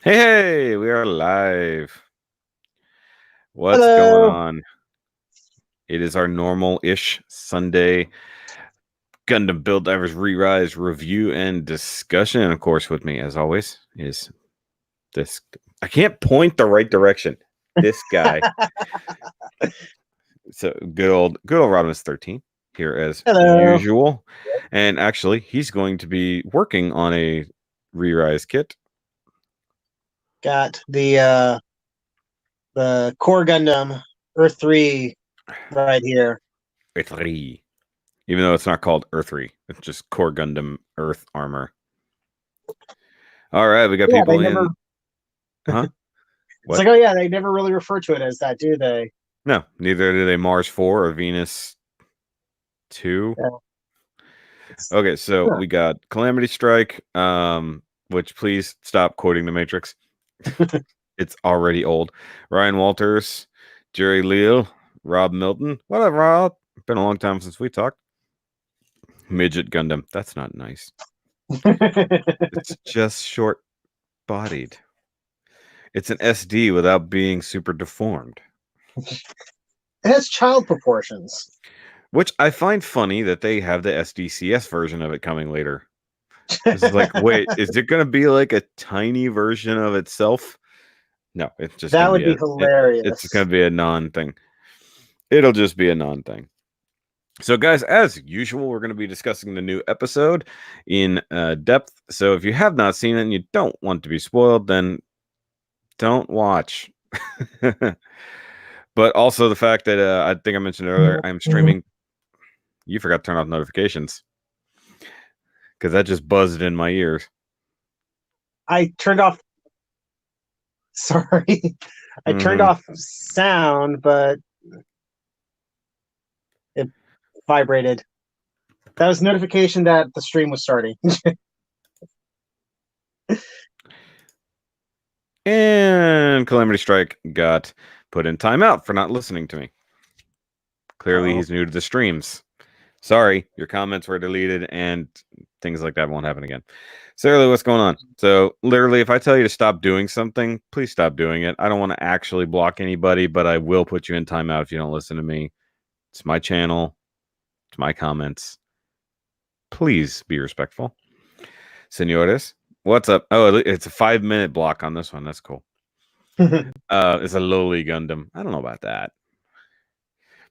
Hey, we are live. What's going Hello. on? It is our normal-ish Sunday Gundam Build Divers ReRise review and discussion. And of course, with me, as always, is this. I can't point the right direction. This guy. So good old RODIMUS13 here as Hello. usual. And actually, he's going to be working on a ReRise kit. Got the core Gundam Earth 3 right here. Earth-3. Even though it's not called Earth-3. It's just Core Gundam Earth Armor. All right, we got Yeah, they people never in. Huh? it's What? like, oh yeah, they never really refer to it as that, do they? No, neither do they Mars 4 or Venus 2. Yeah. Okay, so Huh. we got Calamity Strike, which please stop quoting the Matrix. It's already old. Ryan Walters, Jerry Leal, Rob Milton. What up, Rob? Been a long time since we talked. Midget Gundam. That's not nice. It's just short bodied. It's an SD without being super deformed. It has child proportions. Which I find funny that they have the SDCS version of it coming later. It's like, wait, is it going to be like a tiny version of itself? No, it's just That going to would be be it's just going hilarious. to be a non thing. It'll just be a non thing. So, guys, as usual, we're going to be discussing the new episode in depth. So, if you have not seen it and you don't want to be spoiled, then don't watch. But also the fact that I think I mentioned earlier, I'm streaming. You forgot to turn off notifications because that just buzzed in my ears. I turned off sorry. I turned Mm-hmm. off sound, but it vibrated. That was notification that the stream was starting. And Calamity Strike got put in timeout for not listening to me. Clearly, Uh-oh. he's new to the streams. Sorry, your comments were deleted and things like that won't happen again. Sarah, what's going on? So, literally, if I tell you to stop doing something, please stop doing it. I don't want to actually block anybody, but I will put you in timeout if you don't listen to me. It's my channel, it's my comments. Please be respectful. Senores, what's up? Oh, it's a 5-minute block on this one. That's cool. It's a lowly Gundam. I don't know about that.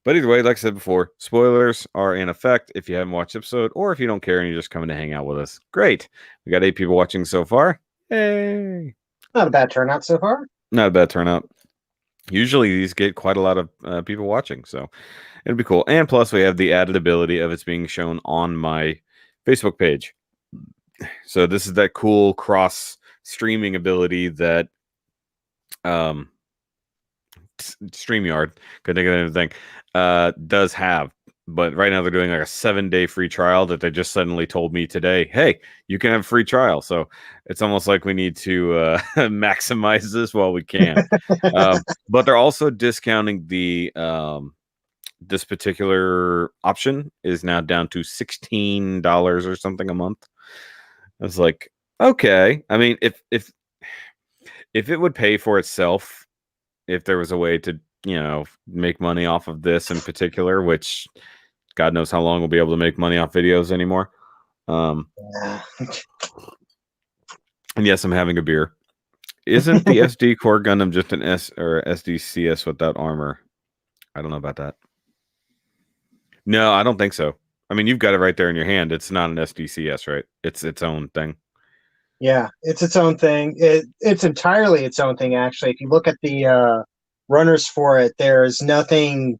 But either way, like I said before, spoilers are in effect if you haven't watched the episode or if you don't care and you're just coming to hang out with us. Great. We got 8 people watching so far. Hey. Not a bad turnout so far. Not a bad turnout. Usually these get quite a lot of people watching, so it'll be cool. And plus, we have the added ability of it's being shown on my Facebook page. So this is that cool cross streaming ability that StreamYard, couldn't think of anything, does have. But right now they're doing like a 7-day free trial that they just suddenly told me today, hey, you can have a free trial. So it's almost like we need to maximize this while we can. But they're also discounting the this particular option is now down to $16 or something a month. I was like, okay. I mean, if it would pay for itself, if there was a way to, make money off of this in particular, which God knows how long we'll be able to make money off videos anymore. Yeah. And yes, I'm having a beer. Isn't the SD Core Gundam just an S or SDCS without armor? I don't know about that. No, I don't think so. I mean, you've got it right there in your hand. It's not an SDCS, right? It's its own thing. Yeah, it's its own thing. It's entirely its own thing, actually. If you look at the runners for it, there's nothing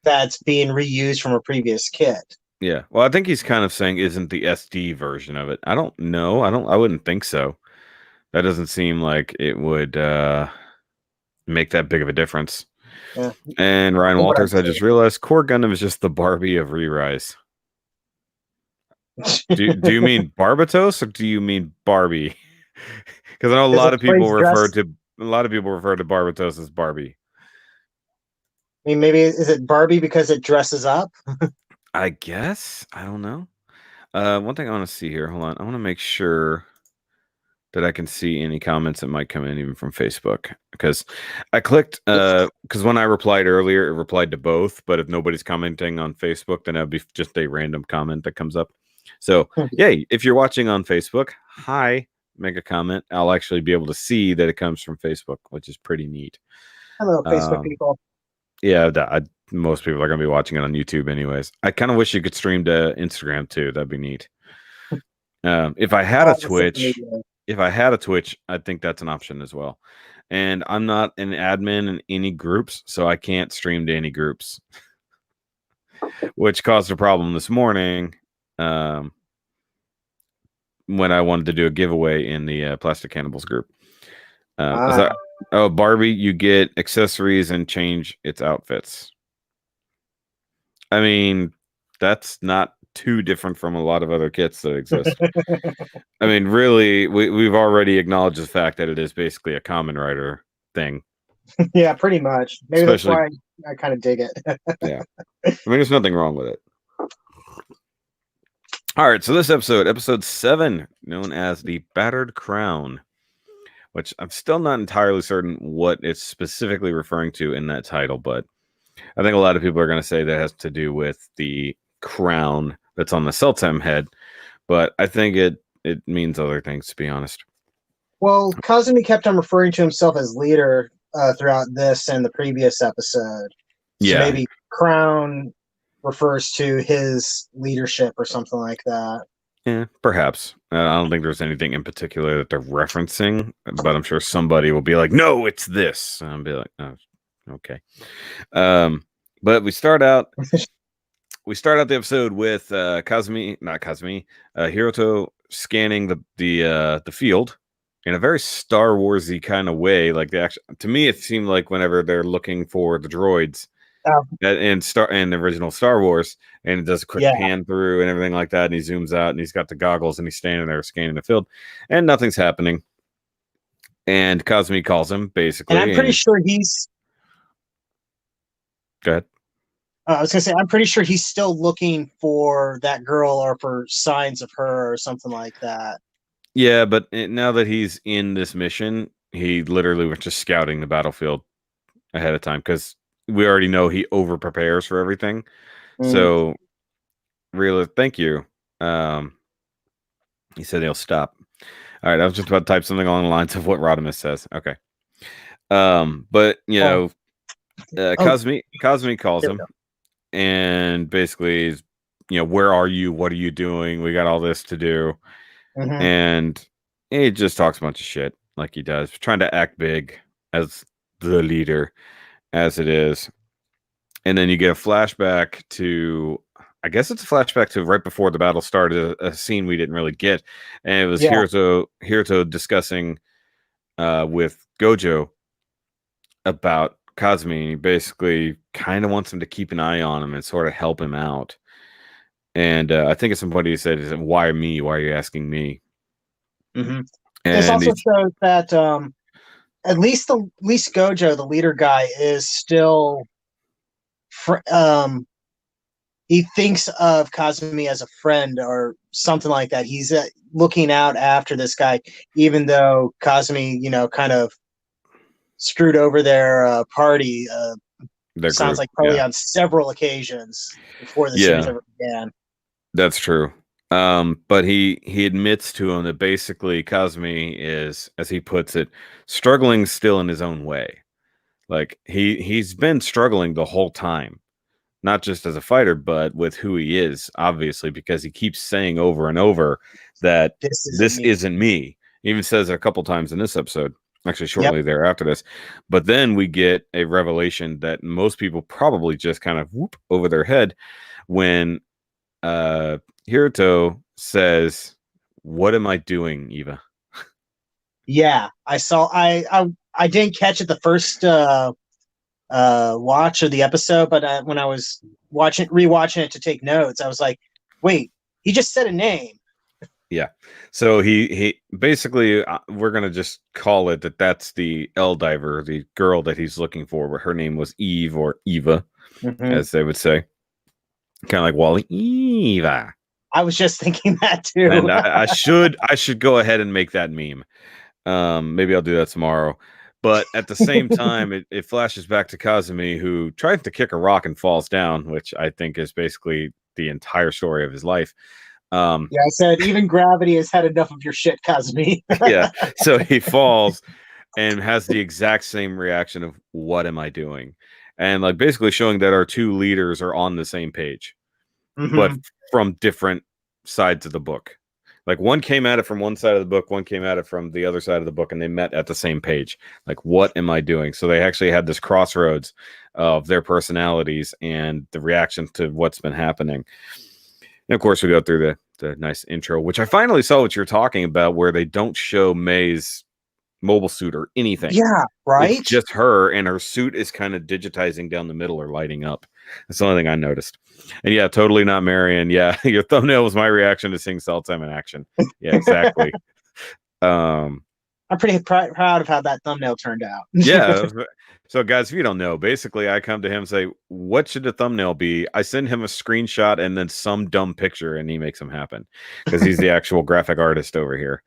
that's being reused from a previous kit. Yeah. Well, I think he's kind of saying isn't the SD version of it. I don't know. I wouldn't think so. That doesn't seem like it would make that big of a difference. Yeah. And Ryan From what Walters, I've I just realized Core Gundam is just the Barbie of ReRise. seen. Do you mean Barbatos or do you mean Barbie? Because I know a Is lot it of people plays refer dress? to Barbatos as Barbie. I mean, maybe is it Barbie because it dresses up? I guess I don't know. One thing I want to see here. Hold on, I want to make sure that I can see any comments that might come in even from Facebook, because I clicked because when I replied earlier, it replied to both. But if nobody's commenting on Facebook, then that'd be just a random comment that comes up. So yay, if you're watching on Facebook, hi, make a comment. I'll actually be able to see that it comes from Facebook, which is pretty neat. Hello, Facebook people. Yeah, most people are going to be watching it on YouTube anyways. I kind of wish you could stream to Instagram too. That'd be neat. If I had a Twitch, I think that's an option as well. And I'm not an admin in any groups, so I can't stream to any groups, which caused a problem this morning when I wanted to do a giveaway in the Plastic Cannibals group. Barbie, you get accessories and change its outfits. I mean, that's not too different from a lot of other kits that exist. I mean, really, we've already acknowledged the fact that it is basically a Kamen Rider thing. Yeah, pretty much. Maybe that's why I kind of dig it. Yeah. I mean, there's nothing wrong with it. All right, so this episode 7, known as the Battered Crown, which I'm still not entirely certain what it's specifically referring to in that title, but I think a lot of people are going to say that has to do with the crown that's on the Seltsam head, but I think it means other things, to be honest. Well, Kazami kept on referring to himself as leader throughout this and the previous episode. So maybe crown refers to his leadership or something like that. Yeah, perhaps. I don't think there's anything in particular that they're referencing, but I'm sure somebody will be like, no, it's this. And I'll be like, oh, okay. But we start out the episode with Hiroto scanning the field in a very Star Warsy kind of way. Like to me, it seemed like whenever they're looking for the droids in the original Star Wars, and it does a quick pan through and everything like that, and he zooms out and he's got the goggles and he's standing there scanning the field, and nothing's happening. And Kazami calls him basically, and I'm pretty sure he's. Go ahead. I was gonna say, I'm pretty sure he's still looking for that girl or for signs of her or something like that. Yeah, but now that he's in this mission, he literally was just scouting the battlefield ahead of time, because we already know he over prepares for everything. So, really, thank you. He said he'll stop. All right, I was just about to type something along the lines of what RODIMUS says. Okay. But Kazami calls him and basically is, where are you? What are you doing? We got all this to do. And he just talks a bunch of shit like he does, trying to act big as the leader, as it is. And then you get a flashback to, I guess it's a flashback to right before the battle started, a scene we didn't really get. And it was Hiroto discussing with Gojo about Kazami. He basically kind of wants him to keep an eye on him and sort of help him out. And I think it's somebody who said, why me? Why are you asking me? And this also shows that at least Gojo, the leader guy, is still he thinks of Kazami as a friend or something like that. He's looking out after this guy, even though Kazami, kind of screwed over their party. Sounds like probably on several occasions before the series ever began. That's true. But he admits to him that basically Kazami is, as he puts it, struggling still in his own way. Like he's been struggling the whole time, not just as a fighter, but with who he is, obviously, because he keeps saying over and over that this isn't me. He even says it a couple times in this episode, actually shortly thereafter this. But then we get a revelation that most people probably just kind of whoop over their head when Hiroto says, "What am I doing, Eva?" Yeah, I saw. I didn't catch it the first watch of the episode, but when I was rewatching it to take notes, I was like, "Wait, he just said a name." Yeah. So he basically, we're gonna just call it that's the L diver, the girl that he's looking for. But her name was Eve or Eva, as they would say. Kind of like Wally. Eva. I was just thinking that too. And I should go ahead and make that meme. Maybe I'll do that tomorrow. But at the same time, it flashes back to Kazami, who tries to kick a rock and falls down, which I think is basically the entire story of his life. Yeah, I said even gravity has had enough of your shit, Kazami. Yeah, so he falls and has the exact same reaction of "What am I doing?" and like basically showing that our two leaders are on the same page, but from different sides of the book. Like one came at it from one side of the book, one came at it from the other side of the book, and they met at the same page. Like, what am I doing? So they actually had this crossroads of their personalities and the reaction to what's been happening. And of course, we go through the nice intro, which I finally saw what you're talking about, where they don't show May's mobile suit or anything. Yeah, right. It's just her, and her suit is kind of digitizing down the middle or lighting up. That's the only thing I noticed. And yeah, totally not Marion. Yeah, your thumbnail was my reaction to seeing Seltsam in action. Yeah, exactly. I'm pretty proud of how that thumbnail turned out. Yeah. So, guys, if you don't know, basically, I come to him and say, "What should the thumbnail be?" I send him a screenshot and then some dumb picture, and he makes them happen because he's the actual graphic artist over here.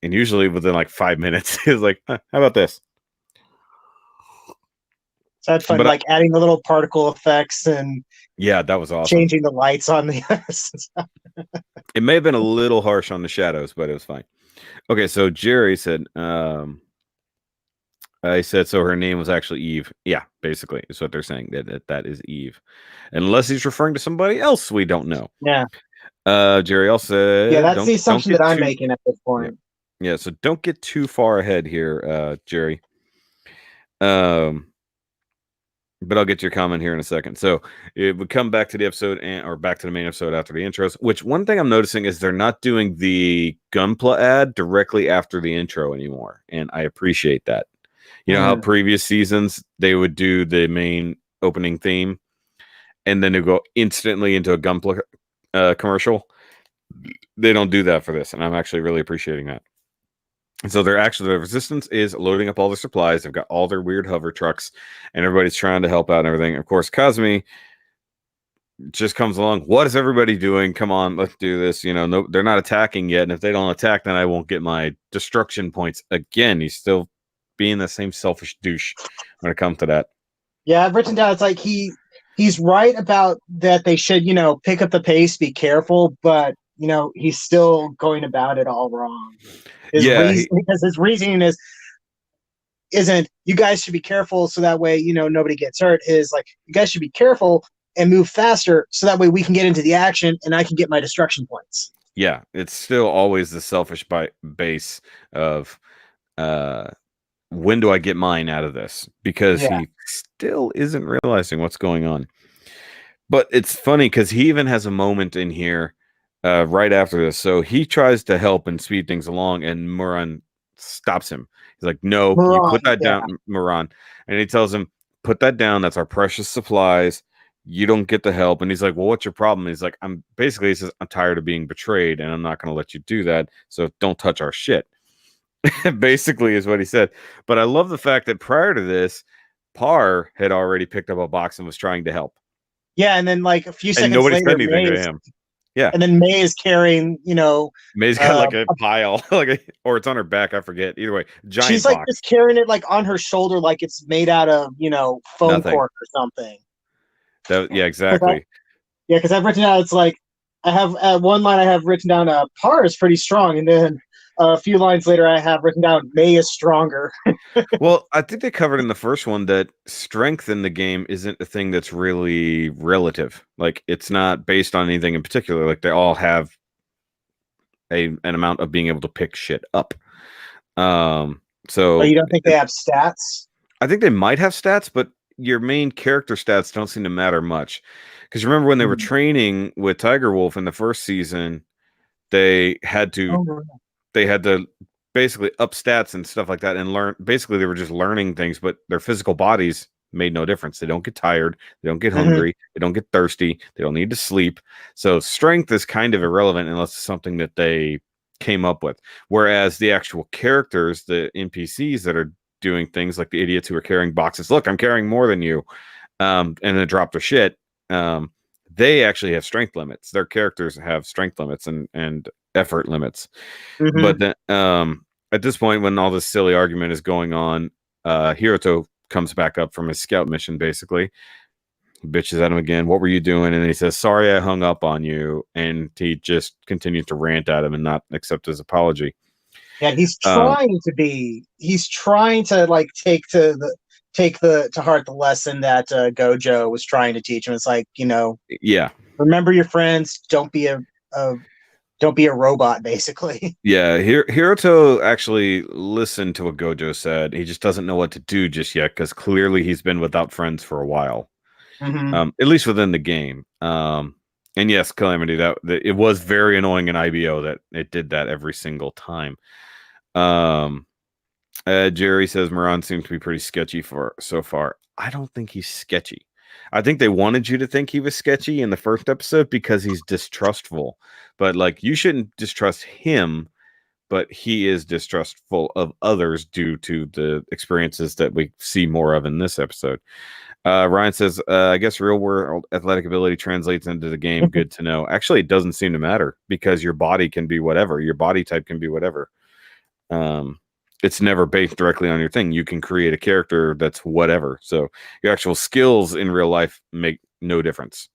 And usually within like 5 minutes, he's like, "How about this?" So I had fun, like adding the little particle effects and yeah, that was awesome. Changing the lights on the. It may have been a little harsh on the shadows, but it was fine. Okay, so Jerry said, I said, so her name was actually Eve. Yeah, basically, is what they're saying. That is Eve. Unless he's referring to somebody else we don't know. Yeah. Jerry also said, yeah, that's the assumption that I'm making at this point. Yeah, so don't get too far ahead here, Jerry. But I'll get to your comment here in a second. So it would come back to the episode or back to the main episode after the intros, which one thing I'm noticing is they're not doing the Gunpla ad directly after the intro anymore. And I appreciate that. You know how previous seasons they would do the main opening theme and then they go instantly into a Gunpla commercial. They don't do that for this. And I'm actually really appreciating that. So they're actually, the resistance is loading up all their supplies. They've got all their weird hover trucks, and everybody's trying to help out and everything. Of course, Kazami just comes along. What is everybody doing? Come on, let's do this. You know, no, they're not attacking yet, and if they don't attack, then I won't get my destruction points again. He's still being the same selfish douche when it comes to that. Yeah, I've written down. It's like he's right about that. They should, pick up the pace, be careful, but he's still going about it all wrong. Because his reasoning isn't you guys should be careful so that way nobody gets hurt. Is like you guys should be careful and move faster so that way we can get into the action and I can get my destruction points. Yeah, it's still always the selfish base of when do I get mine out of this? Because he still isn't realizing what's going on. But it's funny because he even has a moment in here right after this. So he tries to help and speed things along, and Muran stops him. He's like, no, you put that down, Muran. And he tells him, put that down. That's our precious supplies. You don't get the help. And he's like, well, what's your problem? He's like, he says, I'm tired of being betrayed, and I'm not going to let you do that. So don't touch our shit. Basically is what he said. But I love the fact that prior to this, Par had already picked up a box and was trying to help. Yeah, and then like a few seconds nobody later, said anything to him. Yeah, and then May is carrying, May's got like a pile, or it's on her back. I forget. Either way, giant. She's box. Like just carrying it like on her shoulder, like it's made out of foam cork or something. Yeah, exactly. Because I've written down. It's like I have one line I have written down. Par is pretty strong, and then a few lines later I have written down May is stronger. Well, I think they covered in the first one that strength in the game isn't a thing that's really relative. Like it's not based on anything in particular. Like they all have an amount of being able to pick shit up. So you don't think they have stats? I think they might have stats, but your main character stats don't seem to matter much. Because remember when they were training with Tiger Wolf in the first season, they had to basically up stats and stuff like that and learn. Basically, they were just learning things, but their physical bodies made no difference. They don't get tired. They don't get hungry. They don't get thirsty. They don't need to sleep. So strength is kind of irrelevant unless it's something that they came up with. Whereas the actual characters, the NPCs that are doing things like the idiots who are carrying boxes, look, I'm carrying more than you, and then drop their shit. they actually have strength limits. Their characters have strength limits and effort limits. Hmm. But then, at this point, when all this silly argument is going on, Hiroto comes back up from his scout mission, basically. Bitches at him again. What were you doing? And he says, sorry, I hung up on you. And he just continues to rant at him and not accept his apology. Yeah, he's trying to like take to heart the lesson that Gojo was trying to teach him. It's like, Yeah. remember your friends, don't be a robot, basically. Yeah, Hiroto actually listened to what Gojo said. He just doesn't know what to do just yet because clearly he's been without friends for a while, Hmm. at least within the game. And yes, Calamity, that it was very annoying in IBO that it did that every single time. Jerry says Moran seems to be pretty sketchy for so far. I don't think he's sketchy. I think they wanted you to think he was sketchy in the first episode because he's distrustful. But like, you shouldn't distrust him, but he is distrustful of others due to the experiences that we see more of in this episode. Ryan says, I guess real world athletic ability translates into the game. Good to know. Actually, it doesn't seem to matter because your body can be whatever. Your body type can be whatever. It's never based directly on your thing. You can create a character that's whatever. So your actual skills in real life make no difference.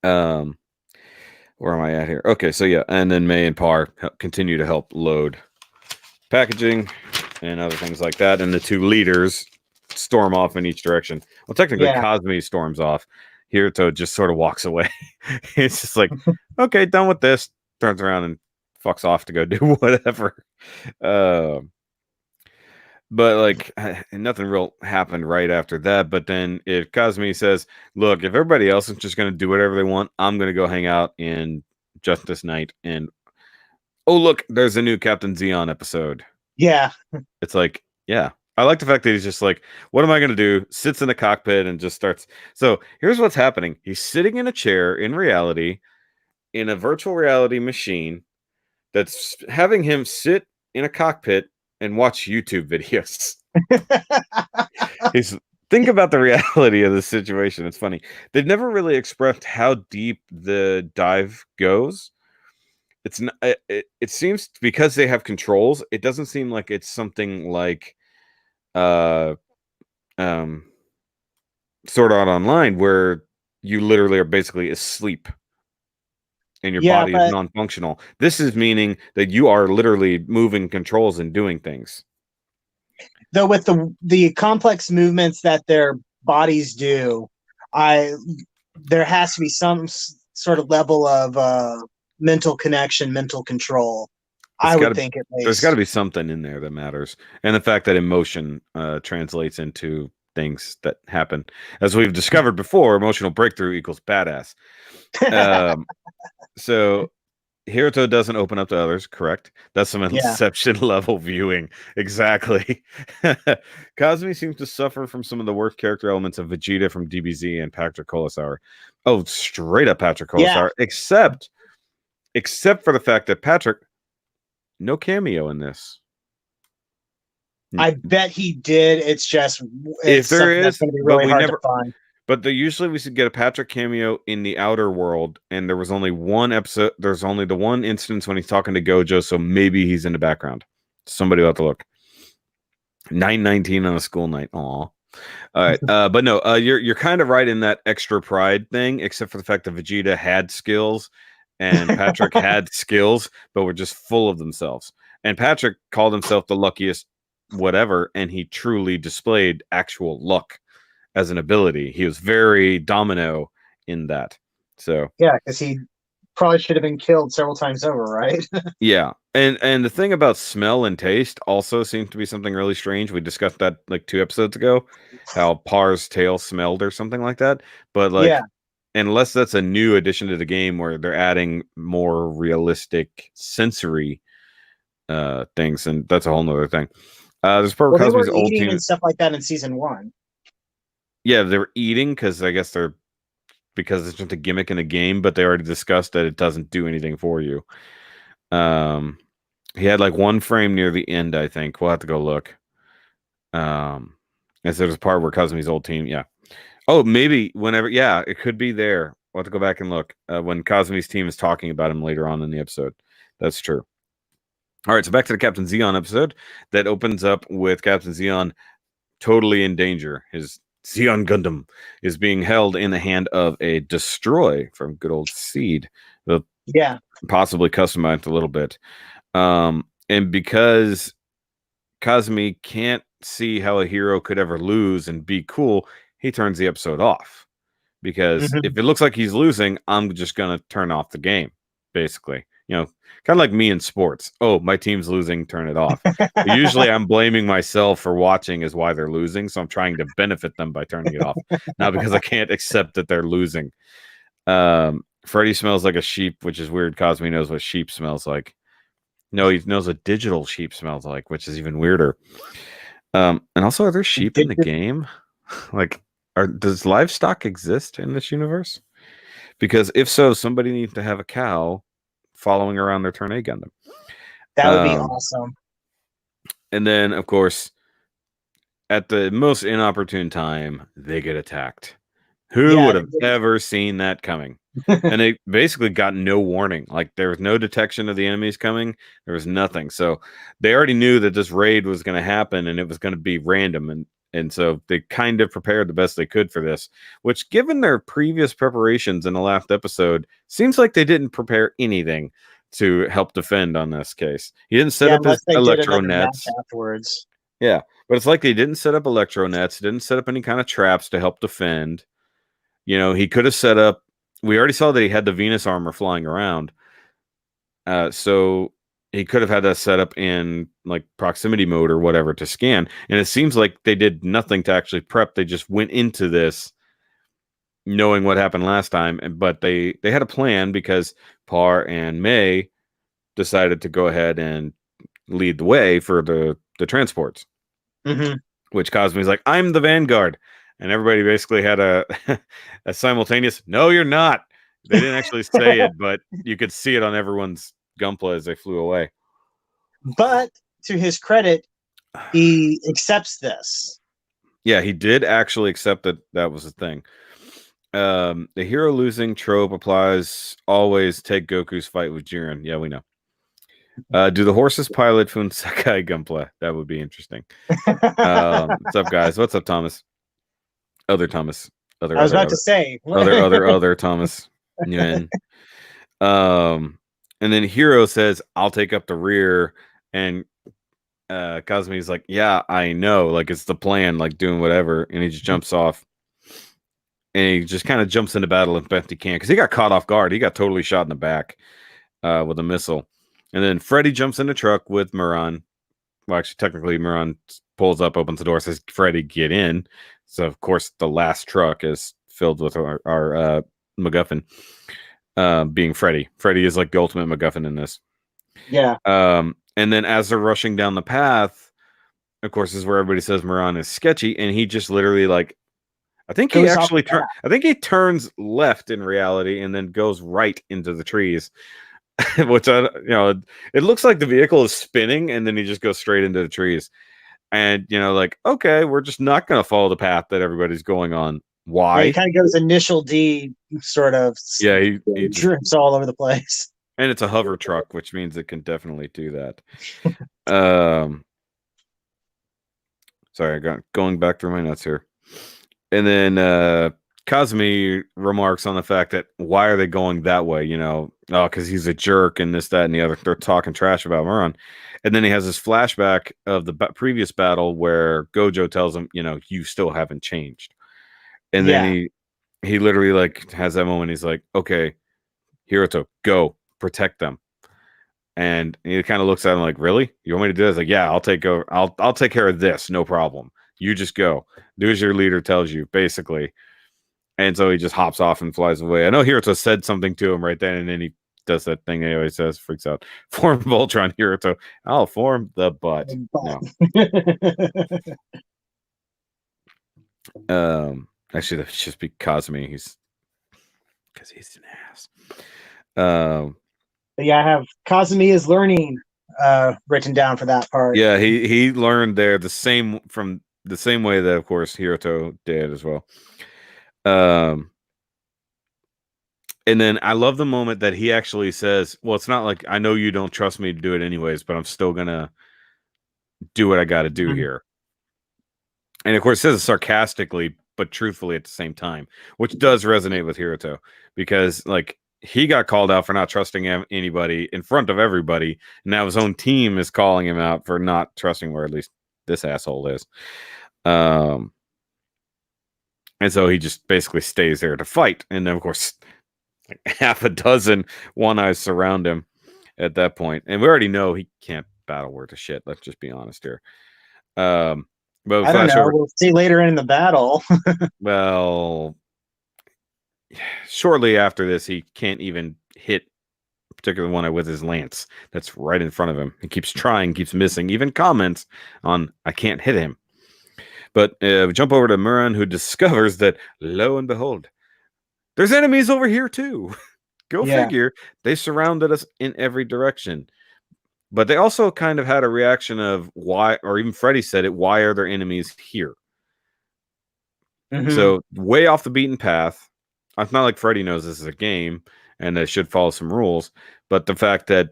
Where am I at here? Okay, so yeah, and then May and Par continue to help load packaging and other things like that, and the two leaders storm off in each direction. Well, technically, Yeah. Kazami storms off. Hiroto just sort of walks away. It's just like, okay, done with this. Turns around and fucks off to go do whatever. But like, nothing real happened right after that. But then if Kazumi says, look, if everybody else is just going to do whatever they want, I'm going to go hang out in Justice Night. And oh, look, there's a new Captain Xeon episode. Yeah. It's like, yeah. I like the fact that he's just like, what am I going to do? Sits in the cockpit and just starts. So here's what's happening. He's sitting in a chair in reality, in a virtual reality machine that's having him sit in a cockpit and watch YouTube videos. Think about the reality of the situation. It's funny. They've never really expressed how deep the dive goes. It's not, it seems because they have controls, it doesn't seem like it's something like Sword Art Online where you literally are basically asleep and your body is non-functional. This is meaning that you are literally moving controls and doing things. Though with the complex movements that their bodies do, there has to be some sort of level of mental connection, mental control. I would think at least there's got to be something in there that matters, and the fact that emotion translates into things that happen, as we've discovered before, emotional breakthrough equals badass. So Hiroto doesn't open up to others, correct? That's some Inception level viewing. Exactly. Kazumi seems to suffer from some of the worst character elements of Vegeta from DBZ and Patrick Colasour. Oh, straight up Patrick Colasour. Yeah. Except for the fact that Patrick, no cameo in this. I bet he did. It's just if there is, that's going to be really hard to find. But usually we should get a Patrick cameo in the outer world, and there was only one episode. There's only the one instance when he's talking to Gojo, so maybe he's in the background. Somebody will have to look. 9/19 on a school night. Aw. All right, but no, you're kind of right in that extra pride thing, except for the fact that Vegeta had skills and Patrick had skills, but were just full of themselves. And Patrick called himself the luckiest whatever, and he truly displayed actual luck as an ability. He was very domino in that. So yeah, because he probably should have been killed several times over, right? Yeah. And the thing about smell and taste also seems to be something really strange. We discussed that like 2 episodes ago, how Par's tail smelled or something like that. But like, unless that's a new addition to the game where they're adding more realistic sensory things, and that's a whole nother thing. There's Kazumi's old team and stuff like that in season 1. Yeah, they were eating because I guess because it's just a gimmick in the game, but they already discussed that it doesn't do anything for you. He had like one frame near the end, I think. We'll have to go look. And so there's a part where Kazumi's old team, Oh, maybe whenever. Yeah, it could be there. We'll have to go back and look when Kazami's team is talking about him later on in the episode. That's true. All right, so back to the Captain Zeon episode that opens up with Captain Zeon totally in danger. His Zeon Gundam is being held in the hand of a destroy from good old Seed. Yeah. Possibly customized a little bit. And because Kazami can't see how a hero could ever lose and be cool, he turns the episode off. Because if it looks like he's losing, I'm just going to turn off the game, basically. You know, kind of like me in sports. Oh, my team's losing, turn it off. Usually I'm blaming myself for watching is why they're losing, so I'm trying to benefit them by turning it off. Not because I can't accept that they're losing. Freddy smells like a sheep, which is weird. Cosme knows what sheep smells like. No, he knows what digital sheep smells like, which is even weirder. And also, are there sheep in the game? Like, does livestock exist in this universe? Because if so, somebody needs to have a cow following around their Turn A Gundam. That would be awesome. And then, of course, at the most inopportune time, they get attacked. Who would have ever seen that coming? And they basically got no warning. Like, there was no detection of the enemies coming. There was nothing. So they already knew that this raid was going to happen and it was going to be random. And so they kind of prepared the best they could for this, which, given their previous preparations in the last episode, seems like they didn't prepare anything to help defend on this case. He didn't set up his electro nets afterwards. Yeah, but it's like they didn't set up electro nets, didn't set up any kind of traps to help defend. You know, he could have set up. We already saw that he had the Venus armor flying around. So he could have had that set up in like proximity mode or whatever to scan. And it seems like they did nothing to actually prep. They just went into this knowing what happened last time. But they had a plan because Par and May decided to go ahead and lead the way for the transports. Which Cosme's like, I'm the Vanguard. And everybody basically had a simultaneous, no, you're not. They didn't actually say it, but you could see it on everyone's gunpla as they flew away. But to his credit, he accepts this. Yeah, he did actually accept that that was a thing. The hero losing trope applies always. Take Goku's fight with Jiren. Yeah, we know. Do the horses pilot Funsakai gunpla? That would be interesting. What's up, guys? What's up, Thomas? Other Thomas. I was about to say. Other Thomas. Yeah. And then Hero says, I'll take up the rear. And Kazumi's like, yeah, I know. Like, it's the plan, like doing whatever. And he just jumps off. And he just kind of jumps into battle as best he can. Because he got caught off guard. He got totally shot in the back with a missile. And then Freddy jumps in the truck with Muran. Well, actually, technically, Muran pulls up, opens the door, says, Freddy, get in. So, of course, the last truck is filled with our MacGuffin, being Freddy. Freddy is like the ultimate MacGuffin in this. Yeah. And then as they're rushing down the path, of course, this is where everybody says Muran is sketchy. And he just literally, like, I think he actually I think he turns left in reality and then goes right into the trees. Which, it looks like the vehicle is spinning and then he just goes straight into the trees. And, like, okay, we're just not going to follow the path that everybody's going on. Why? Yeah, he kind of goes initial D sort of. Yeah, he drifts all over the place. And it's a hover truck, which means it can definitely do that. Sorry, I got going back through my notes here. And then Kazumi remarks on the fact that why are they going that way? Because he's a jerk and this, that, and the other. They're talking trash about Muran. And then he has this flashback of the previous battle where Gojo tells him, you still haven't changed. And then he literally like has that moment. He's like, okay, Hiroto, go protect them. And he kind of looks at him like, really? You want me to do this? Like, yeah, I'll take over. I'll take care of this. No problem. You just go. Do as your leader tells you, basically. And so he just hops off and flies away. I know Hiroto said something to him right then, and then he does that thing he always says, freaks out. Form Voltron, Hiroto. I'll form the butt. No. Actually, that should just be Kazumi. Because he's an ass. But yeah, I have Kazumi is learning written down for that part. Yeah, he learned there the same way that, of course, Hiroto did as well. Um, and then I love the moment that he actually says, "Well, it's not like I know you don't trust me to do it anyways, but I'm still gonna do what I got to do Mhm. here." And of course, says it sarcastically, but truthfully at the same time, which does resonate with Hiruto because, like, he got called out for not trusting anybody in front of everybody. And now his own team is calling him out for not trusting, or at least this asshole is. Um, and so he just basically stays there to fight. And then, of course, like half a dozen one-eyes surround him at that point. And we already know he can't battle worth a shit. Let's just be honest here. But we I don't flash know. over. We'll see later in the battle. Well, shortly after this, he can't even hit a particular one with his lance. That's right in front of him. He keeps trying, keeps missing, even comments on, I can't hit him. But we jump over to Muran, who discovers that, lo and behold, there's enemies over here too. Go Yeah. figure. They surrounded us in every direction. But they also kind of had a reaction of why, or even Freddy said it, why are there enemies here? Mhm. So way off the beaten path. It's not like Freddy knows this is a game and they should follow some rules, but the fact that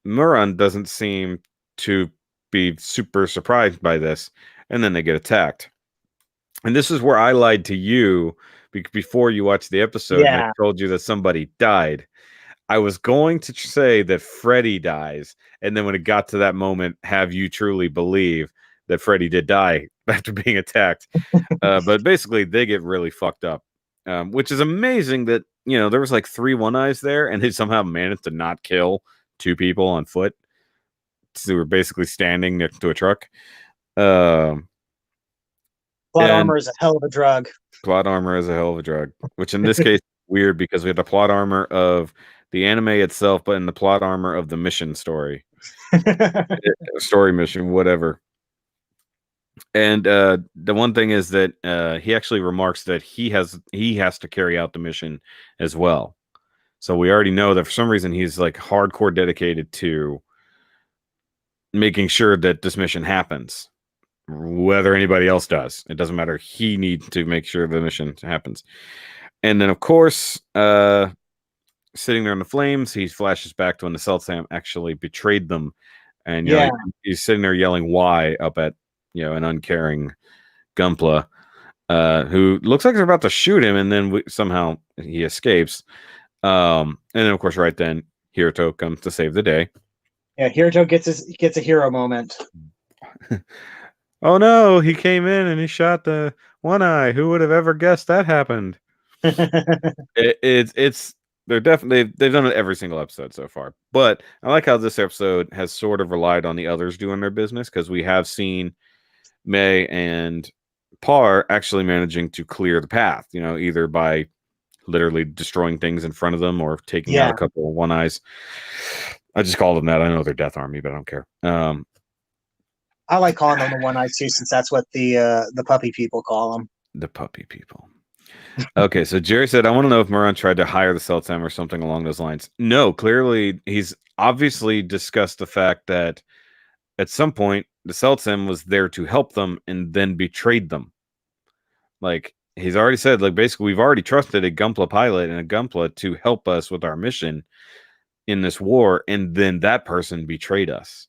Muran doesn't seem to be super surprised by this, and then they get attacked. And this is where I lied to you before you watched the episode, and I Yeah. told you that somebody died. I was going to say that Freddy dies, and then when it got to that moment, have you truly believe that Freddy did die after being attacked? But basically, they get really fucked up, which is amazing that, you know, there was like 3 one-eyes there, and they somehow managed to not kill 2 people on foot. So they were basically standing next to a truck. Um, Plot and armor is a hell of a drug. plot armor is a hell of a drug, which in this case weird because we had the plot armor of the anime itself, but in the plot armor of the mission story, story mission, whatever. And the one thing is that he actually remarks that he has to carry out the mission as well. So we already know that for some reason he's like hardcore dedicated to making sure that this mission happens, whether anybody else does. It doesn't matter. He needs to make sure the mission happens. And then, of course, sitting there in the flames, he flashes back to when the Seltsam actually betrayed them, and you know he's sitting there yelling "Why" up at, you know, an uncaring Gunpla, who looks like they're about to shoot him, and then somehow he escapes. And then, of course, right then, Hiruto comes to save the day. Yeah, Hiruto gets a hero moment. Oh no, he came in and he shot the one eye. Who would have ever guessed that happened? It's they're definitely they've done it every single episode so far. But I like how this episode has sort of relied on the others doing their business, because we have seen May and Par actually managing to clear the path, you know, either by literally destroying things in front of them or taking out a couple of one eyes. I just call them that. I know they're Death Army, but I don't care. I like calling them the one eyes too, since that's what the puppy people call them. The puppy people. Okay, so Jerry said, I want to know if Muran tried to hire the Seltsam or something along those lines. No, clearly he's obviously discussed the fact that at some point the Seltsam was there to help them and then betrayed them. Like, he's already said, like, basically we've already trusted a Gunpla pilot and a Gunpla to help us with our mission in this war, and then that person betrayed us.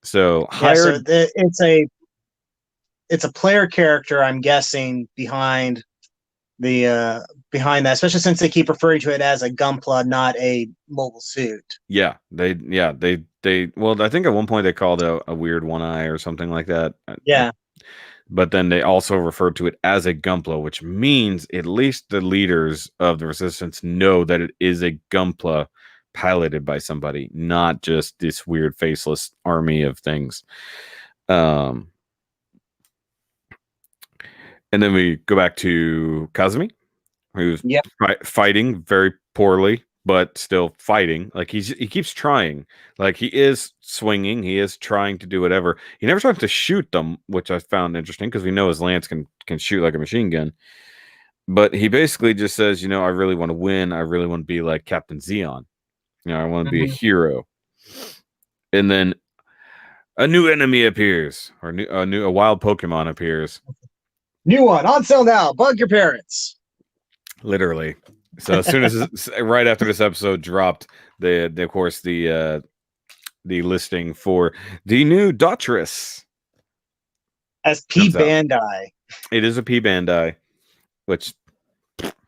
So hired. Yeah, so it's a player character, I'm guessing, behind behind that, especially since they keep referring to it as a Gunpla, not a mobile suit. Yeah, they well, I think at one point they called it a weird one eye or something like that. Yeah. But then they also referred to it as a Gunpla, which means at least the leaders of the resistance know that it is a Gunpla piloted by somebody, not just this weird faceless army of things. And then we go back to Kazami, who's fighting very poorly, but still fighting. Like he keeps trying. Like he is swinging. He is trying to do whatever. He never tries to shoot them, which I found interesting because we know his lance can shoot like a machine gun. But he basically just says, you know, I really want to win. I really want to be like Captain Zeon. You know, I want to be a hero. And then a new enemy appears, or a wild Pokemon appears. New one on sale now. Bug your parents. Literally. So as soon as right after this episode dropped, of course the listing for the new Daughters As comes out. p-bandai. It is a p-bandai, which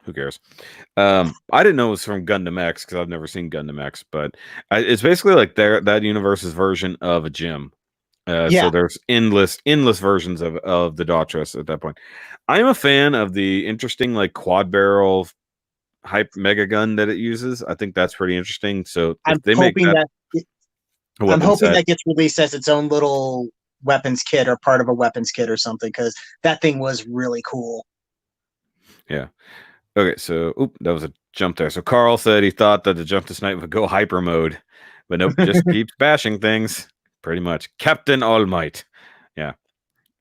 who cares? I didn't know it was from Gundam X because I've never seen Gundam X, but it's basically like that universe's version of a gym. So there's endless versions of the Daughters at that point. I'm a fan of the interesting like quad barrel hype mega gun that it uses. I think that's pretty interesting. So if they make that I'm hoping that gets released as its own little weapons kit or part of a weapons kit or something, because that thing was really cool. Yeah. Okay, so that was a jump there. So Carl said he thought that the jump this night would go hyper mode, but nope, just keeps bashing things. Pretty much. Captain All Might. Yeah.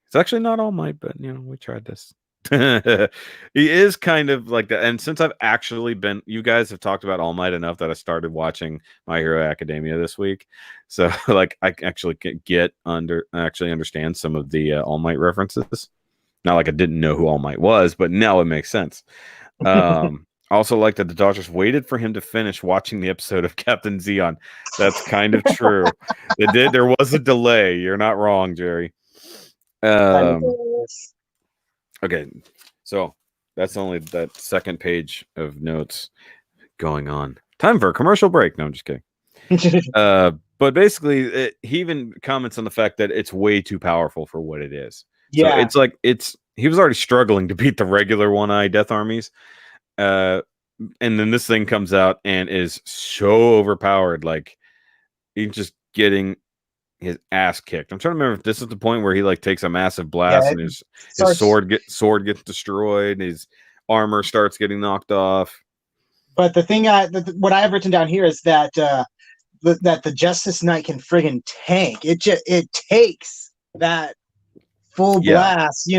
It's actually not All Might, but we tried this. He is kind of like that. And since I've actually been, you guys have talked about All Might enough that I started watching My Hero Academia this week. So like I actually actually understand some of the All Might references. Not like I didn't know who All Might was, but now it makes sense. Also like that the Daughters waited for him to finish watching the episode of Captain Zeon. That's kind of true. It did. There was a delay. You're not wrong, Jerry. Okay, so that's only that second page of notes going on. Time for a commercial break. No, I'm just kidding. But basically, he even comments on the fact that it's way too powerful for what it is. Yeah. So it's like he was already struggling to beat the regular one-eye death armies. And then this thing comes out and is so overpowered, like he's just getting his ass kicked. I'm trying to remember if this is the point where he like takes a massive blast and his sword gets destroyed, and his armor starts getting knocked off. But the thing what I have written down here is that that the Justice Knight can friggin' tank. It takes that full blast,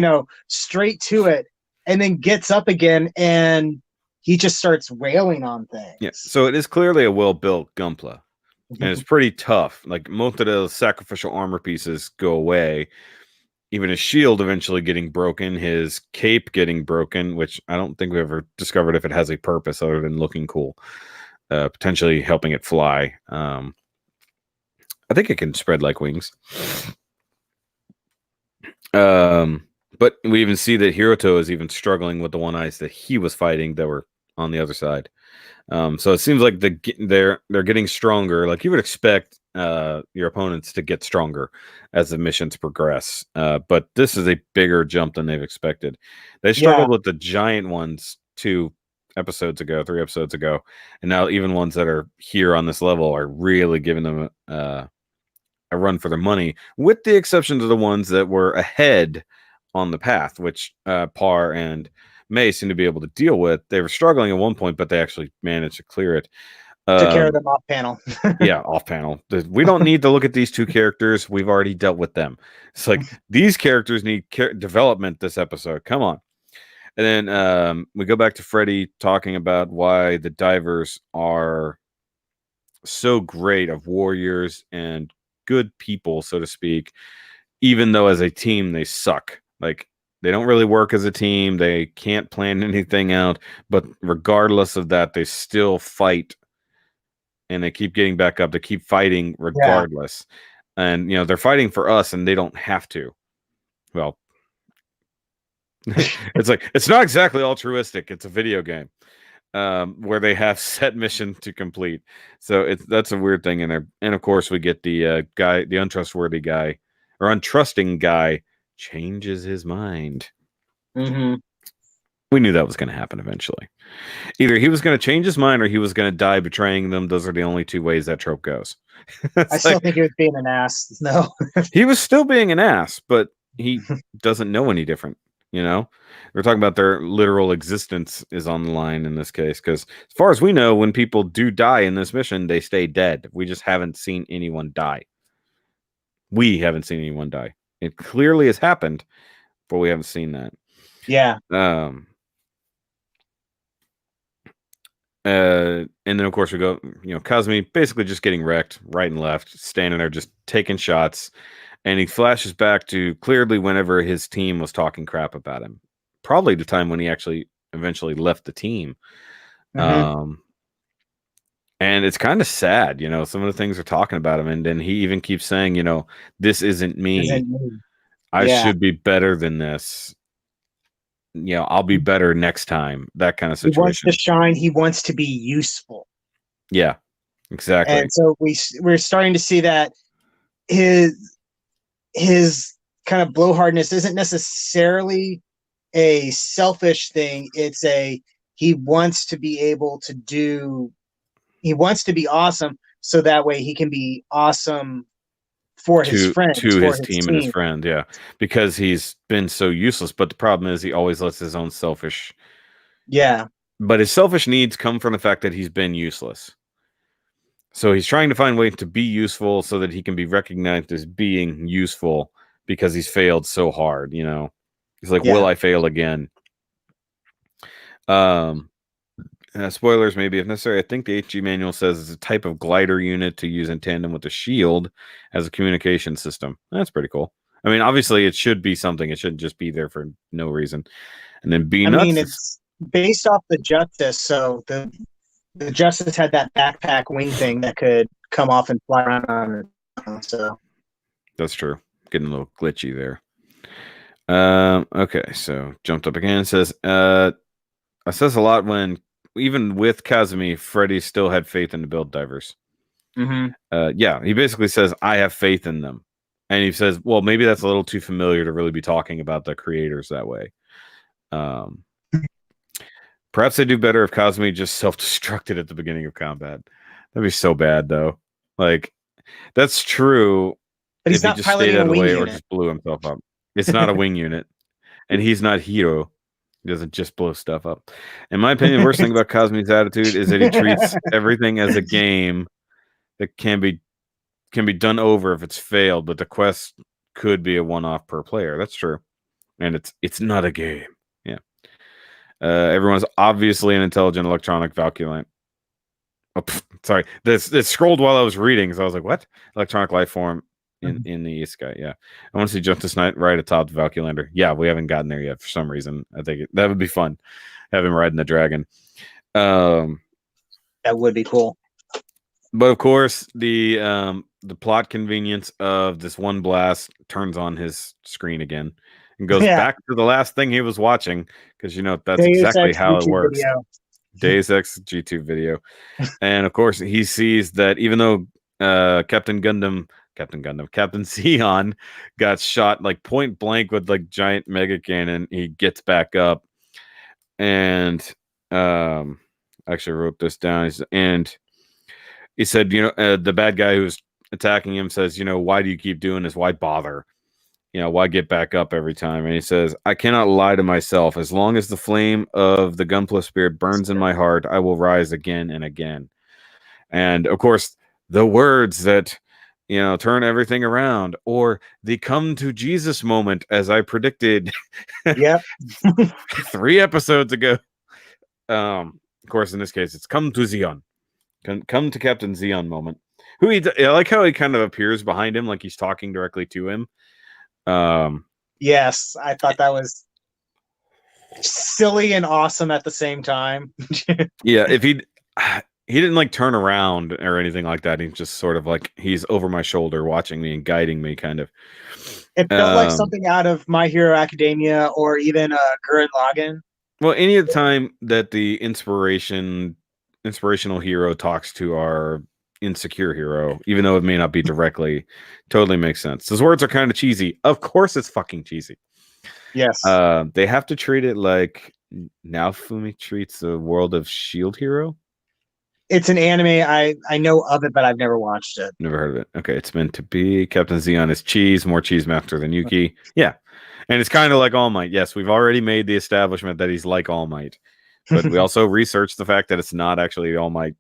straight to it, and then gets up again, and he just starts wailing on things. Yeah, so it is clearly a well-built Gunpla, and it's pretty tough. Like most of the sacrificial armor pieces go away. Even his shield eventually getting broken, his cape getting broken, which I don't think we ever discovered if it has a purpose other than looking cool. Potentially helping it fly. I think it can spread like wings. But we even see that Hiroto is even struggling with the one eyes that he was fighting that were on the other side. So it seems like they're getting stronger. Like you would expect your opponents to get stronger as the missions progress. But this is a bigger jump than they've expected. They struggled with the giant ones 3 episodes ago, and now even ones that are here on this level are really giving them a run for their money, with the exception of the ones that were ahead on the path, which Par and May seem to be able to deal with. They were struggling at one point, but they actually managed to clear it. Took care of them off panel. Yeah, off panel. We don't need to look at these two characters. We've already dealt with them. It's like these characters need development this episode. Come on. And then we go back to Freddy talking about why the DiVERS are so great of warriors and good people, so to speak, even though as a team they suck. Like they don't really work as a team. They can't plan anything out. But regardless of that, they still fight. And they keep getting back up. They keep fighting regardless. Yeah. And, they're fighting for us and they don't have to. Well, it's like, it's not exactly altruistic. It's a video game where they have set mission to complete. So that's a weird thing in there. And of course we get the guy, the untrustworthy guy or untrusting guy changes his mind. Mm-hmm. We knew that was going to happen eventually. Either he was going to change his mind or he was going to die betraying them. Those are the only two ways that trope goes. I still think he was being an ass. No. He was still being an ass, but he doesn't know any different. We're talking about their literal existence is on the line in this case. Because as far as we know, when people do die in this mission, they stay dead. We just haven't seen anyone die. We haven't seen anyone die. It clearly has happened, but we haven't seen that. Yeah. And then of course we go, Kazami basically just getting wrecked right and left, standing there just taking shots, and he flashes back to clearly whenever his team was talking crap about him. Probably the time when he actually eventually left the team. Mhm. And it's kind of sad, some of the things they're talking about him. And then he even keeps saying, this isn't me. Isn't me. I Yeah. should be better than this. I'll be better next time. That kind of He wants to situation. shine. He wants to be useful. Yeah, exactly. And so we're starting to see that his kind of blowhardness isn't necessarily a selfish thing. It's he wants to be able to do. He wants to be awesome, so that way he can be awesome for his friends, To for his his team and his team. friend, yeah, because he's been so useless. But the problem is he always lets his own selfish. Yeah, But his selfish needs come from the fact that he's been useless. So he's trying to find ways to be useful so that he can be recognized as being useful because he's failed so hard. He's like, yeah. will I fail again? Spoilers, maybe if necessary. I think the HG manual says it's a type of glider unit to use in tandem with the shield as a communication system. That's pretty cool. I mean, obviously, it should be something. It shouldn't just be there for no reason. And then B I mean, nuts. it's based off the Justice, so the Justice had that backpack wing thing that could come off and fly around on it. So That's true. Getting a little glitchy there. Okay, so jumped up again. It says, it says a lot when even with Kazami, Freddy still had faith in the build divers. Yeah, he basically says, I have faith in them. And he says, well, maybe that's a little too familiar to really be talking about the creators that way. Perhaps they do better if Kazami just self-destructed at the beginning of combat. That'd be so bad, though. Like, that's true. but he's if he not just stayed piloting out a of the wing way or unit. just blew himself up. It's not a wing unit. And he's not Hiro. He doesn't just blow stuff up. In my opinion, the worst thing about Kazami's attitude is that he treats everything as a game that can be done over if it's failed, but the quest could be a one-off per player. That's true. And it's not a game. Yeah. Everyone's obviously an intelligent electronic valculant. Oh, sorry. This scrolled while I was reading, so I was like, what? Electronic life form in the sky. Yeah. I want to see Justice Knight right atop the Valculander. Yeah, we haven't gotten there yet for some reason. I think that would be fun. Have him riding the dragon. That would be cool. But of course, the plot convenience of this one blast turns on his screen again and goes back to the last thing he was watching because that's exactly how it works. Video. Deus Ex G2 video. And of course, he sees that even though Captain Zeon got shot like point blank with like giant mega cannon, he gets back up and actually wrote this down. And he said, the bad guy who's attacking him says, why do you keep doing this? Why bother? Why get back up every time? And he says, I cannot lie to myself. As long as the flame of the Gunpla spirit burns in my heart, I will rise again and again. And of course, the words that, turn everything around, or the come to Jesus moment, as I predicted 3 episodes ago. Of course, in this case, it's come to Zeon. Come to Captain Zeon moment. I like how he kind of appears behind him, like he's talking directly to him. Yes, I thought that was silly and awesome at the same time. Yeah, if he didn't like turn around or anything like that. He's just sort of like he's over my shoulder watching me and guiding me, kind of. It felt like something out of My Hero Academia or even Gurren Lagann. Well, any of the time that the inspirational hero talks to our insecure hero, even though it may not be directly, totally makes sense. Those words are kind of cheesy. Of course it's fucking cheesy. Yes. They have to treat it like Naofumi treats the world of Shield Hero. It's an anime. I know of it, but I've never watched it. Never heard of it. Okay, it's meant to be. Captain Zeon is cheese, more cheese master than Yuki. Yeah. And it's kind of like All Might. Yes, we've already made the establishment that he's like All Might. But we also researched the fact that it's not actually All Might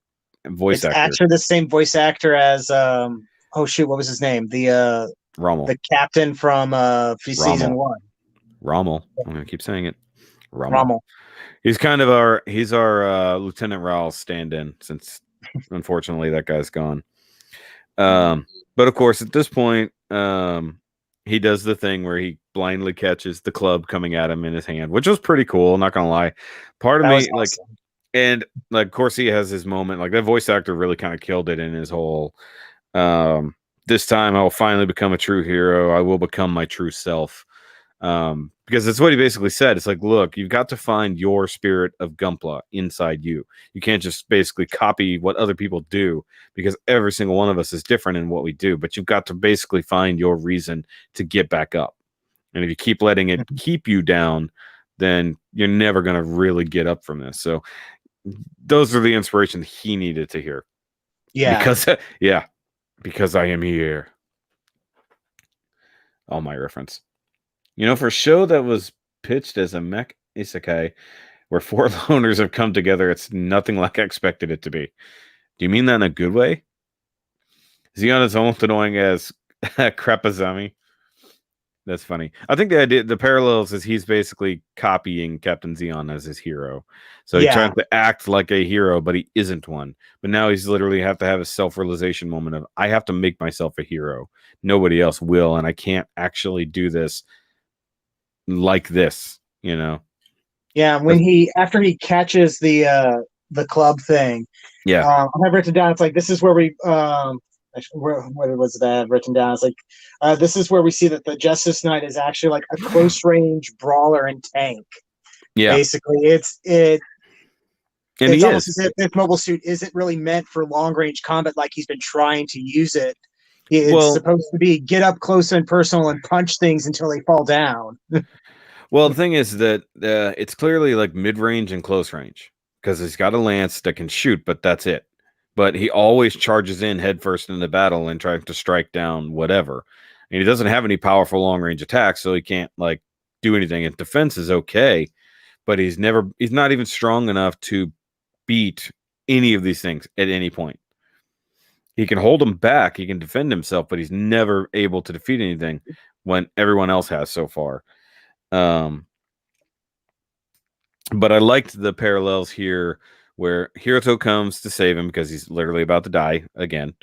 voice actor. It's actually the same voice actor as oh shoot, what was his name? The Rommel. The captain from season 1. Rommel. I'm gonna keep saying it. Rommel. He's kind of our Lieutenant Raoul's stand-in, since unfortunately that guy's gone. But of course, at this point, he does the thing where he blindly catches the club coming at him in his hand, which was pretty cool. Not gonna lie. Part of That was me like, awesome. and like, of course, he has his moment. Like that voice actor really kind of killed it in his whole. Um, this time, I will finally become a true hero. I will become my true self. Because it's what he basically said. It's like, look, you've got to find your spirit of Gunpla inside you. You can't just basically copy what other people do because every single one of us is different in what we do. But you've got to basically find your reason to get back up. And if you keep letting it keep you down, then you're never going to really get up from this. So those are the inspirations he needed to hear. Yeah. Because, yeah, because I am here. All my reference. You know, for a show that was pitched as a mech isekai where four loners have come together, it's nothing like I expected it to be. Do you mean that in a good way? Zeon is almost annoying as Krapazami. That's funny. I think the idea, the parallels is he's basically copying Captain Zeon as his hero. So he tries to act like a hero, but he isn't one. But now he's literally have to have a self-realization moment of, I have to make myself a hero. Nobody else will, and I can't actually do this like this, you know? Yeah, when after he catches the club thing, Yeah. I have written down. It's like this is where we what was that written down? It's like this is where we see that the Justice Knight is actually like a close range brawler and tank. Yeah. Basically, And it's almost as if this mobile suit isn't really meant for long range combat like he's been trying to use it. It's supposed to be get up close and personal and punch things until they fall down. Well, the thing is that it's clearly like mid range and close range because he's got a lance that can shoot, but that's it. But he always charges in headfirst in the battle and tries to strike down whatever. And he doesn't have any powerful long range attacks, so he can't like do anything. And defense is okay, but he's not even strong enough to beat any of these things at any point. He can hold him back, he can defend himself, but he's never able to defeat anything when everyone else has so far. But I liked the parallels here where Hiroto comes to save him because he's literally about to die again.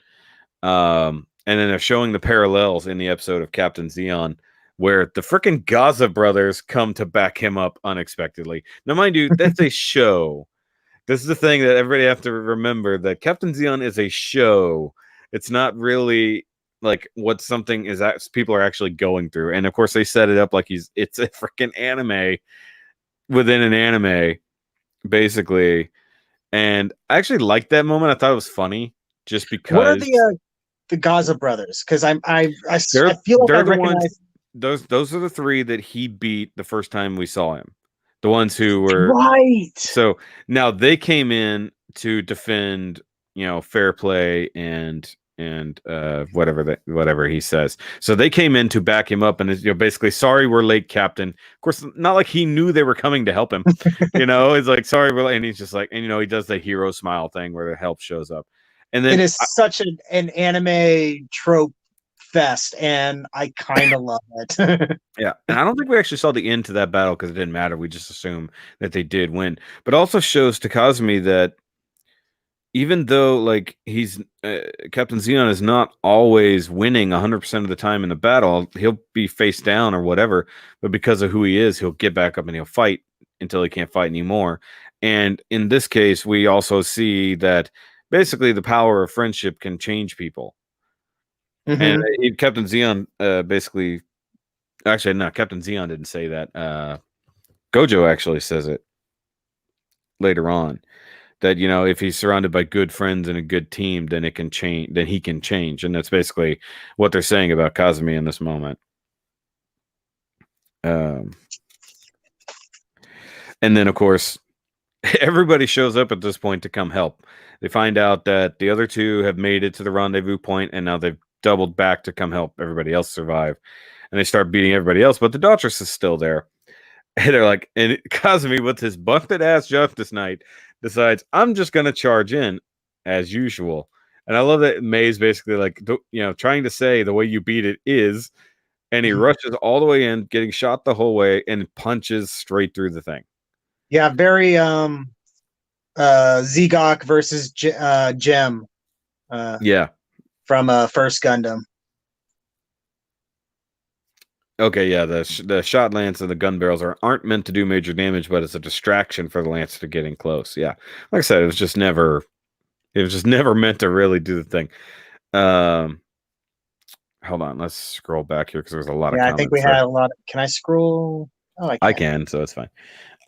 And then they're showing the parallels in the episode of Captain Zeon where the freaking Gaza brothers come to back him up unexpectedly. Now, mind you, that's a show. This is the thing that everybody have to remember, that Captain Zeon is a show. It's not really like what something is that people are actually going through. And of course they set it up like it's a freaking anime within an anime, basically. And I actually liked that moment. I thought it was funny just because. What are the Gaza brothers? Because I feel like I recognize those are the three that he beat the first time we saw him. The ones who were right. So now they came in to defend, fair play and whatever he says. So they came in to back him up, and basically, sorry we're late, Captain. Of course, not like he knew they were coming to help him. It's like, sorry we're late, and he's just like, and he does the hero smile thing where the help shows up, and then it is such an anime trope fest, and I kind of love it. Yeah, and I don't think we actually saw the end to that battle because it didn't matter. We just assume that they did win, but also shows to Kazami that even though like he's Captain Zeon is not always winning 100% of the time in the battle, he'll be face down or whatever, but because of who he is, he'll get back up and he'll fight until he can't fight anymore. And in this case, we also see that basically the power of friendship can change people. And Captain Zeon basically, actually, no, Captain Zeon didn't say that. Gojo actually says it later on. That if he's surrounded by good friends and a good team, then it can change. Then he can change, and that's basically what they're saying about Kazami in this moment. And then, of course, everybody shows up at this point to come help. They find out that the other two have made it to the rendezvous point, and now they've doubled back to come help everybody else survive. And they start beating everybody else, but the Daughters is still there. And they're like, and Kazami, with his busted ass Justice Knight, decides, I'm just going to charge in as usual. And I love that May's basically like, trying to say the way you beat it is, and he rushes all the way in, getting shot the whole way, and punches straight through the thing. Yeah, very Zegok versus Gem. Yeah. From First Gundam. Okay, yeah, the shot lance and the gun barrels aren't meant to do major damage, but it's a distraction for the lance to getting close. Yeah, like I said, it was just never meant to really do the thing. Um, hold on, let's scroll back here because there's a lot of Yeah, I think we comments had there. a lot. Can I scroll? Oh, I I can. can, so it's fine.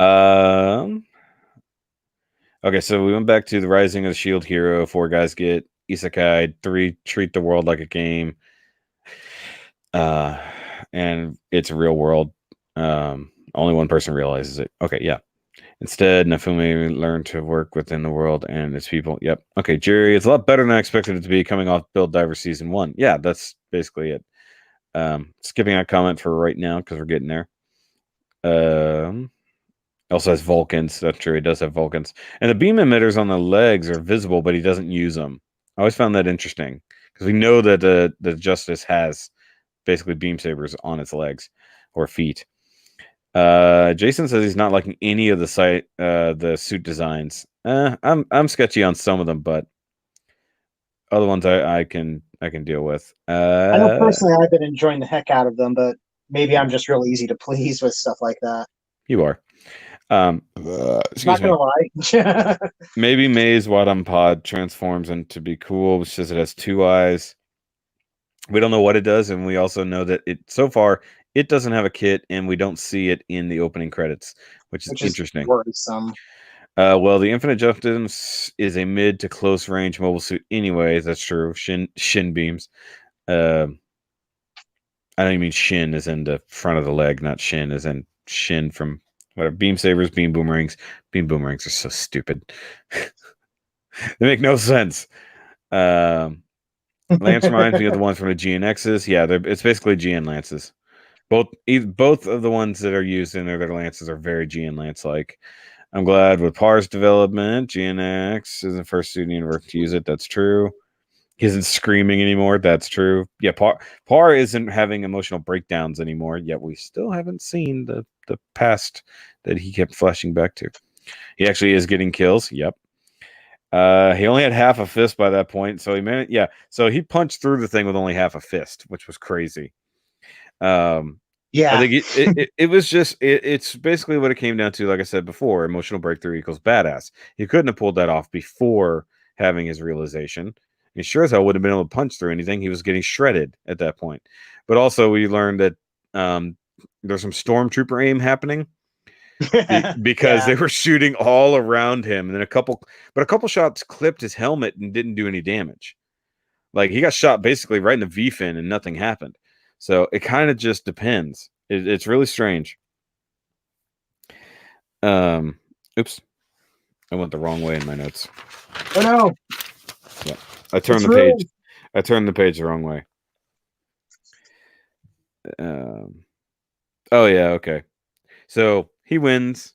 Um, okay, so we went back to the Rising of the Shield Hero. 4 guys get isekai. 3 treat the world like a game. Uh, and it's real world. Only one person realizes it. Okay, yeah. Instead, Nafumi learned to work within the world and its people. Yep. Okay, Jerry, it's a lot better than I expected it to be coming off Build Diver Season 1. Yeah, that's basically it. Skipping that comment for right now because we're getting there. Also has Vulcans. That's true. He does have Vulcans. And the beam emitters on the legs are visible, but he doesn't use them. I always found that interesting because we know that the Justice has basically beam sabers on its legs or feet. Jason says he's not liking any of the suit designs. I'm sketchy on some of them, but other ones I can deal with. I know personally I've been enjoying the heck out of them, but maybe I'm just real easy to please with stuff like that. You are. Excuse Not me. gonna lie. Maybe Maze Wadam Pod transforms into be cool, which says it has 2 eyes. We don't know what it does, and we also know that it so far it doesn't have a kit, and we don't see it in the opening credits, which is Which is interesting. worrisome. Well, the Infinite Justice is a mid to close range mobile suit, anyways. That's true. Shin beams. Uh, I don't even mean shin as in the front of the leg, not shin as in shin from whatever. Beam sabers, beam boomerangs. Beam boomerangs are so stupid. They make no sense. Lance reminds me of the ones from the GNXs. Yeah, it's basically GN lances. Both of the ones that are used in their lances are very GN lance like. I'm glad with Par's development, GNX is the first student universe to use it. That's true. He isn't screaming anymore. That's true. Yeah, Par isn't having emotional breakdowns anymore. Yet we still haven't seen the past that he kept flashing back to. He actually is getting kills. Yep. He only had half a fist by that point, so he managed. Yeah, so he punched through the thing with only half a fist, which was crazy. I Yeah. think it was just it's basically what it came down to. Like I said before, emotional breakthrough equals badass. He couldn't have pulled that off before having his realization. He sure as hell would have been able to punch through anything. He was getting shredded at that point. But also, we learned that there's some stormtrooper aim happening because Yeah. they were shooting all around him, and then a couple shots clipped his helmet and didn't do any damage. Like he got shot basically right in the V fin and nothing happened. So it kind of just depends. It's really strange. Oops, I went the wrong way in my notes. Oh no. Yeah, I turned It's the page. ruined. I turned the page the wrong way. Oh yeah, okay. So he wins.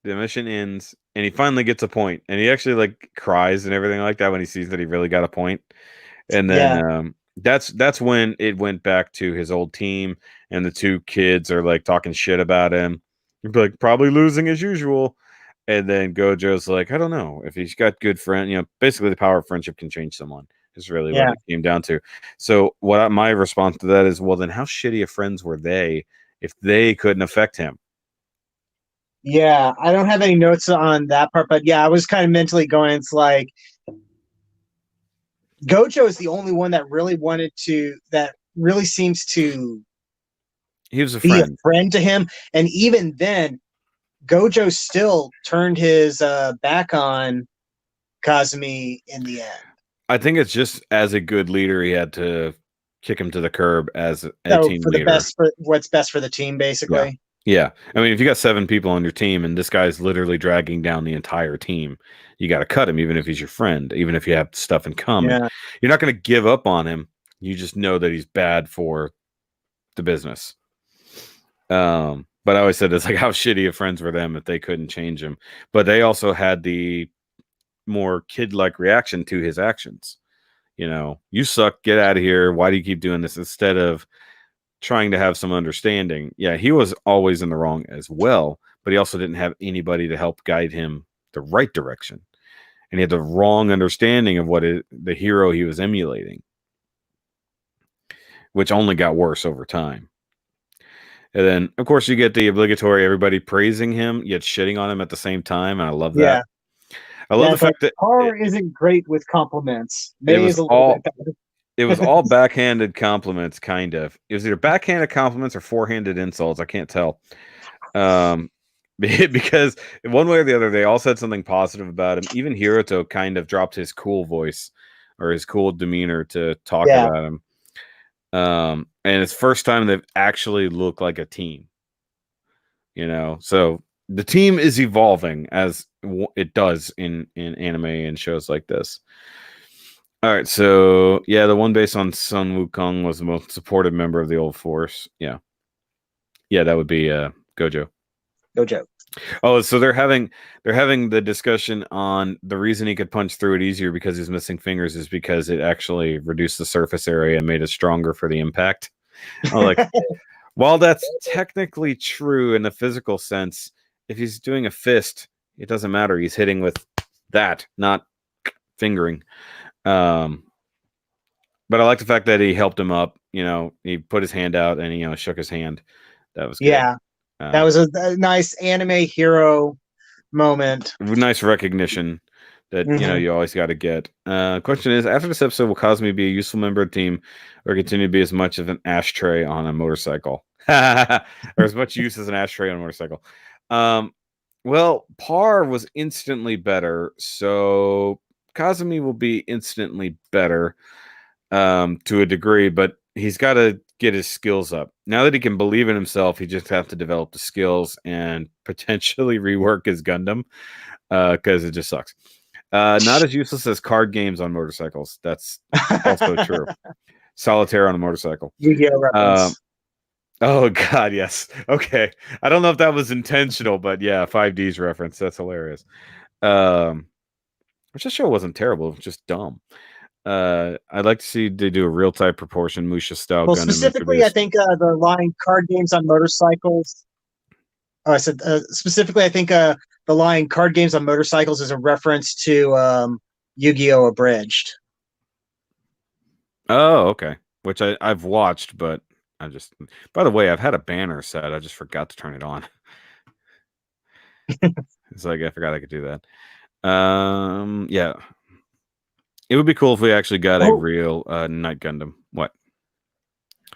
The mission ends, and he finally gets a point, and he actually like cries and everything like that when he sees that he really got a point. And then Yeah. that's when it went back to his old team, and the 2 kids are like talking shit about him. He'd be like, probably losing as usual. And then Gojo's like, I don't know if he's got good friend. Basically the power of friendship can change someone. Is really what Yeah. it came down to. So my response to that is, well, then how shitty of friends were they if they couldn't affect him? Yeah. I don't have any notes on that part, but yeah, I was kind of mentally going, it's like Gojo is the only one that really seems to He was a be a friend. friend to him. And even then, Gojo still turned his back on Kazami in the end. I think it's just as a good leader, he had to kick him to the curb as a So team for leader. what's best for the team, Yeah. basically. Yeah. I mean, if you got 7 people on your team and this guy's literally dragging down the entire team, you got to cut him, even if he's your friend, even if you have stuff in common. Yeah. You're not going to give up on him. You just know that he's bad for the business. But I always said it's like how shitty of friends were them if they couldn't change him. But they also had the more kid-like reaction to his actions. You suck, get out of here. Why do you keep doing this? Instead of trying to have some understanding. Yeah, he was always in the wrong as well, but he also didn't have anybody to help guide him the right direction. And he had the wrong understanding of the hero he was emulating, which only got worse over time. And then, of course, you get the obligatory everybody praising him yet shitting on him at the same time, and I love that. Yeah. I love the It's like fact that Par isn't great with compliments. it May was is a little all bit better. it was all backhanded compliments, kind of. It was either backhanded compliments or forehanded insults. I can't tell. Because one way or the other, they all said something positive about him. Even Hiroto kind of dropped his cool voice or his cool demeanor to talk Yeah. about him. And it's first time they've actually looked like a team. So the team is evolving as it does in anime and shows like this. All right, so yeah, the one based on Sun Wukong was the most supportive member of the old force. Yeah, that would be Gojo. Gojo. Oh, so they're having the discussion on the reason he could punch through it easier because he's missing fingers is because it actually reduced the surface area and made it stronger for the impact. I'm like, while that's technically true in the physical sense, if he's doing a fist, it doesn't matter. He's hitting with that, not fingering. But I like the fact that he helped him up. He put his hand out and he shook his hand. That was good. Yeah. That was a nice anime hero moment. Nice recognition that you always got to get. Question is, after this episode, will Kazami be a useful member of the team or continue to be as much of an ashtray on a motorcycle? Or as much use as an ashtray on a motorcycle? Well, Par was instantly better, so Kazami will be instantly better to a degree, but he's got to get his skills up. Now that he can believe in himself, he just has to develop the skills and potentially rework his Gundam because it just sucks. Not as useless as card games on motorcycles. That's also true. Solitaire on a motorcycle. Yu-Gi-Oh reference. Oh God, yes. Okay, I don't know if that was intentional, but yeah, 5D's reference. That's hilarious. Which this show wasn't terrible. It was just dumb. I'd like to see they do a real type proportion Musha style. Well, Gundam specifically, introduced. I think the line card games on motorcycles. Oh, I said specifically, I think the line card games on motorcycles is a reference to Yu-Gi-Oh! Abridged. Oh, okay. Which I've watched, but I just. By the way, I've had a banner set. I just forgot to turn it on. It's like I forgot I could do that. Yeah. It would be cool if we actually got a real Night Gundam. What?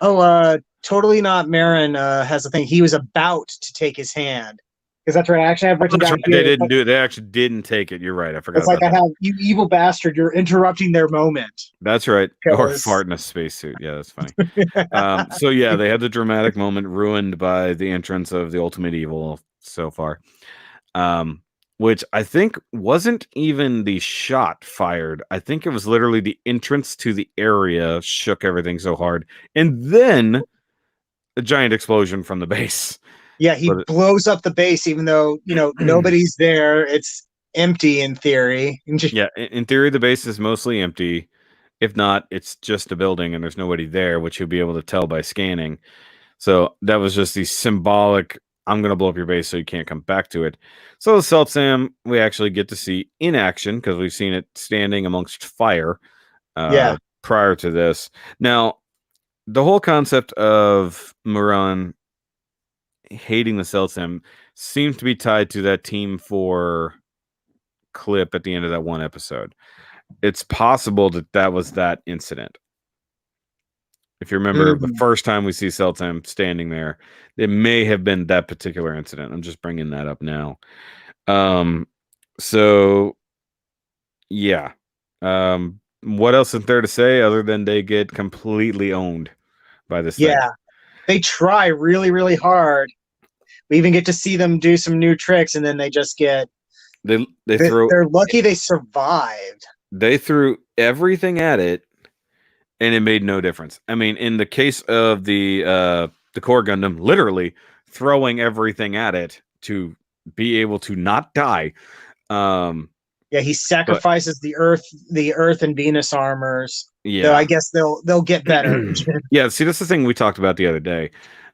Oh, Totally Not Marin has a thing. He was about to take his hand. Because that's right. I actually have written down right. here. They didn't do it. They actually didn't take it. You're right. I forgot. It's like I have, you evil bastard, you're interrupting their moment. That's right. Or fart in a spacesuit. Yeah, that's funny. So yeah, they had the dramatic moment ruined by the entrance of the ultimate evil so far. Which I think wasn't even the shot fired. I think it was literally the entrance to the area shook everything so hard. And then a giant explosion from the base. Yeah, he blows up the base even though, nobody's there. It's empty in theory. Yeah, in theory, the base is mostly empty. If not, it's just a building and there's nobody there, which you'll be able to tell by scanning. So that was just the symbolic, I'm going to blow up your base so you can't come back to it. So the Seltsam, we actually get to see in action because we've seen it standing amongst fire prior to this. Now, the whole concept of Muran hating the Seltsam seems to be tied to that Team 4 clip at the end of that one episode. It's possible that was that incident. If you remember the first time we see Seltsam standing there, it may have been that particular incident. I'm just bringing that up now. So yeah. What else is there to say other than they get completely owned by this thing? They try really, really hard. We even get to see them do some new tricks, and then they just get. They're lucky they survived. They threw everything at it, and it made no difference. I mean, in the case of the core Gundam, literally throwing everything at it to be able to not die. He sacrifices the Earth and Venus armors. Yeah, so I guess they'll get better. Yeah, see, that's the thing we talked about the other day.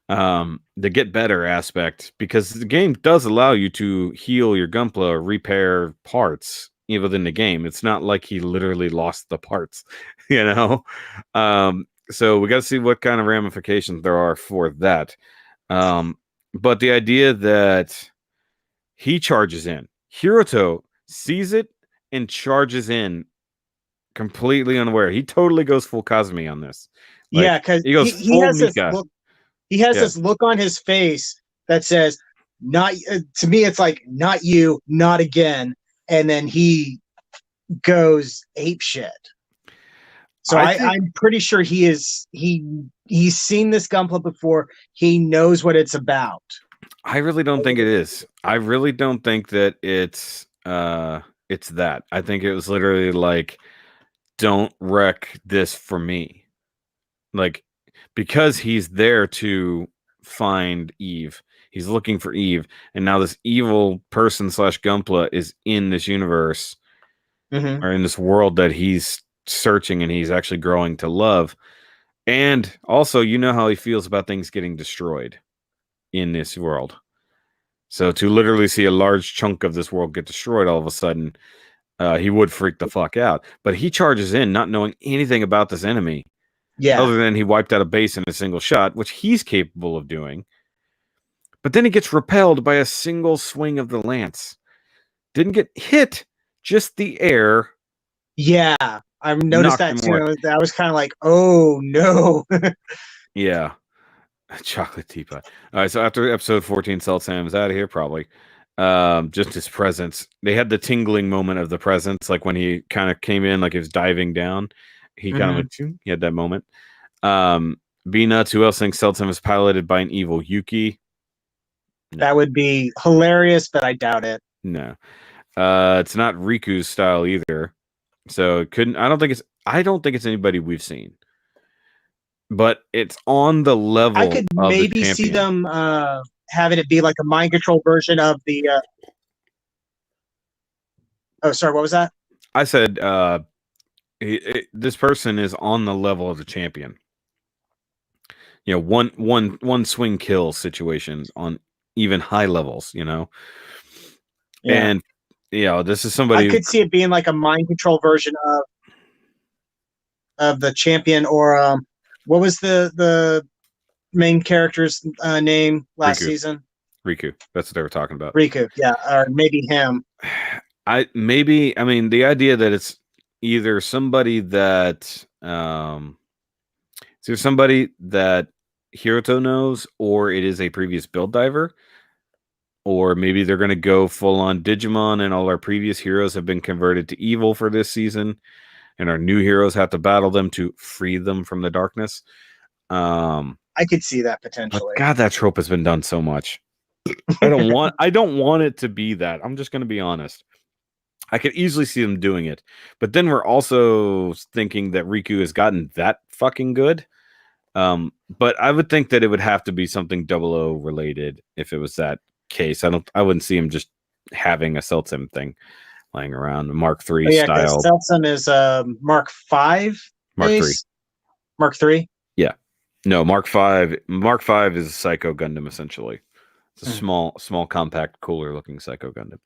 The get better aspect, because the game does allow you to heal your Gunpla or repair parts even within the game. It's not like he literally lost the parts, So we got to see what kind of ramifications there are for that. But the idea that he charges in, Hiroto sees it and charges in completely unaware. He totally goes full Kazami on this. Yeah, Like because he goes he full has this Mika. look. He has Yeah. this look on his face that says, "Not to me." It's like, "Not you, not again." And then he goes ape shit. So I'm pretty sure he's seen this Gunpla before. He knows what it's about. I really don't think it is. I really don't think that it's that. I think it was literally like, don't wreck this for me. Like, because he's there to find Eve. He's looking for Eve, and now this evil person / Gunpla is in this universe or in this world that he's searching, and he's actually growing to love. And also, you know how he feels about things getting destroyed in this world. So to literally see a large chunk of this world get destroyed all of a sudden, he would freak the fuck out. But he charges in not knowing anything about this enemy. Yeah. Other than he wiped out a base in a single shot, which he's capable of doing. But then he gets repelled by a single swing of the lance. Didn't get hit, just the air. Yeah, I've noticed that too. That was kind of like, oh no. Yeah. Chocolate teapot. All right, so after episode 14, Seltsam is out of here, probably. Just his presence. They had the tingling moment of the presence, like when he kind of came in, like he was diving down. He kind of went, he had that moment. B-Nuts, who else thinks Seltsam is piloted by an evil Yuki? No. That would be hilarious, but I doubt it. No. It's not Riku's style either. So it couldn't, I don't think it's anybody we've seen. But it's on the level. I could maybe see them having it be like a mind control version of the oh, sorry, what was that? I said this person is on the level of the champion. You know, one swing kill situation on even high levels, you know. Yeah. And this is somebody I could see it being like a mind control version of the champion, or what was the main character's name last season? Riku. That's what they were talking about. Riku, yeah, or maybe him. I mean, the idea that it's either somebody that somebody that Hiroto knows, or it is a previous build diver, or maybe they're going to go full on Digimon, and all our previous heroes have been converted to evil for this season, and our new heroes have to battle them to free them from the darkness. I could see that potentially. God, that trope has been done so much. I don't want it to be that. I'm just going to be honest. I could easily see them doing it, but then we're also thinking that Riku has gotten that fucking good. But I would think that it would have to be something 00 related if it was that case. I wouldn't see him just having a Seltsam thing lying around, Mark III style. Seltsam is Mark 5. Mark 3. Yeah, no, Mark 5. Mark 5 is a Psycho Gundam essentially. It's a small, compact, cooler looking Psycho Gundam.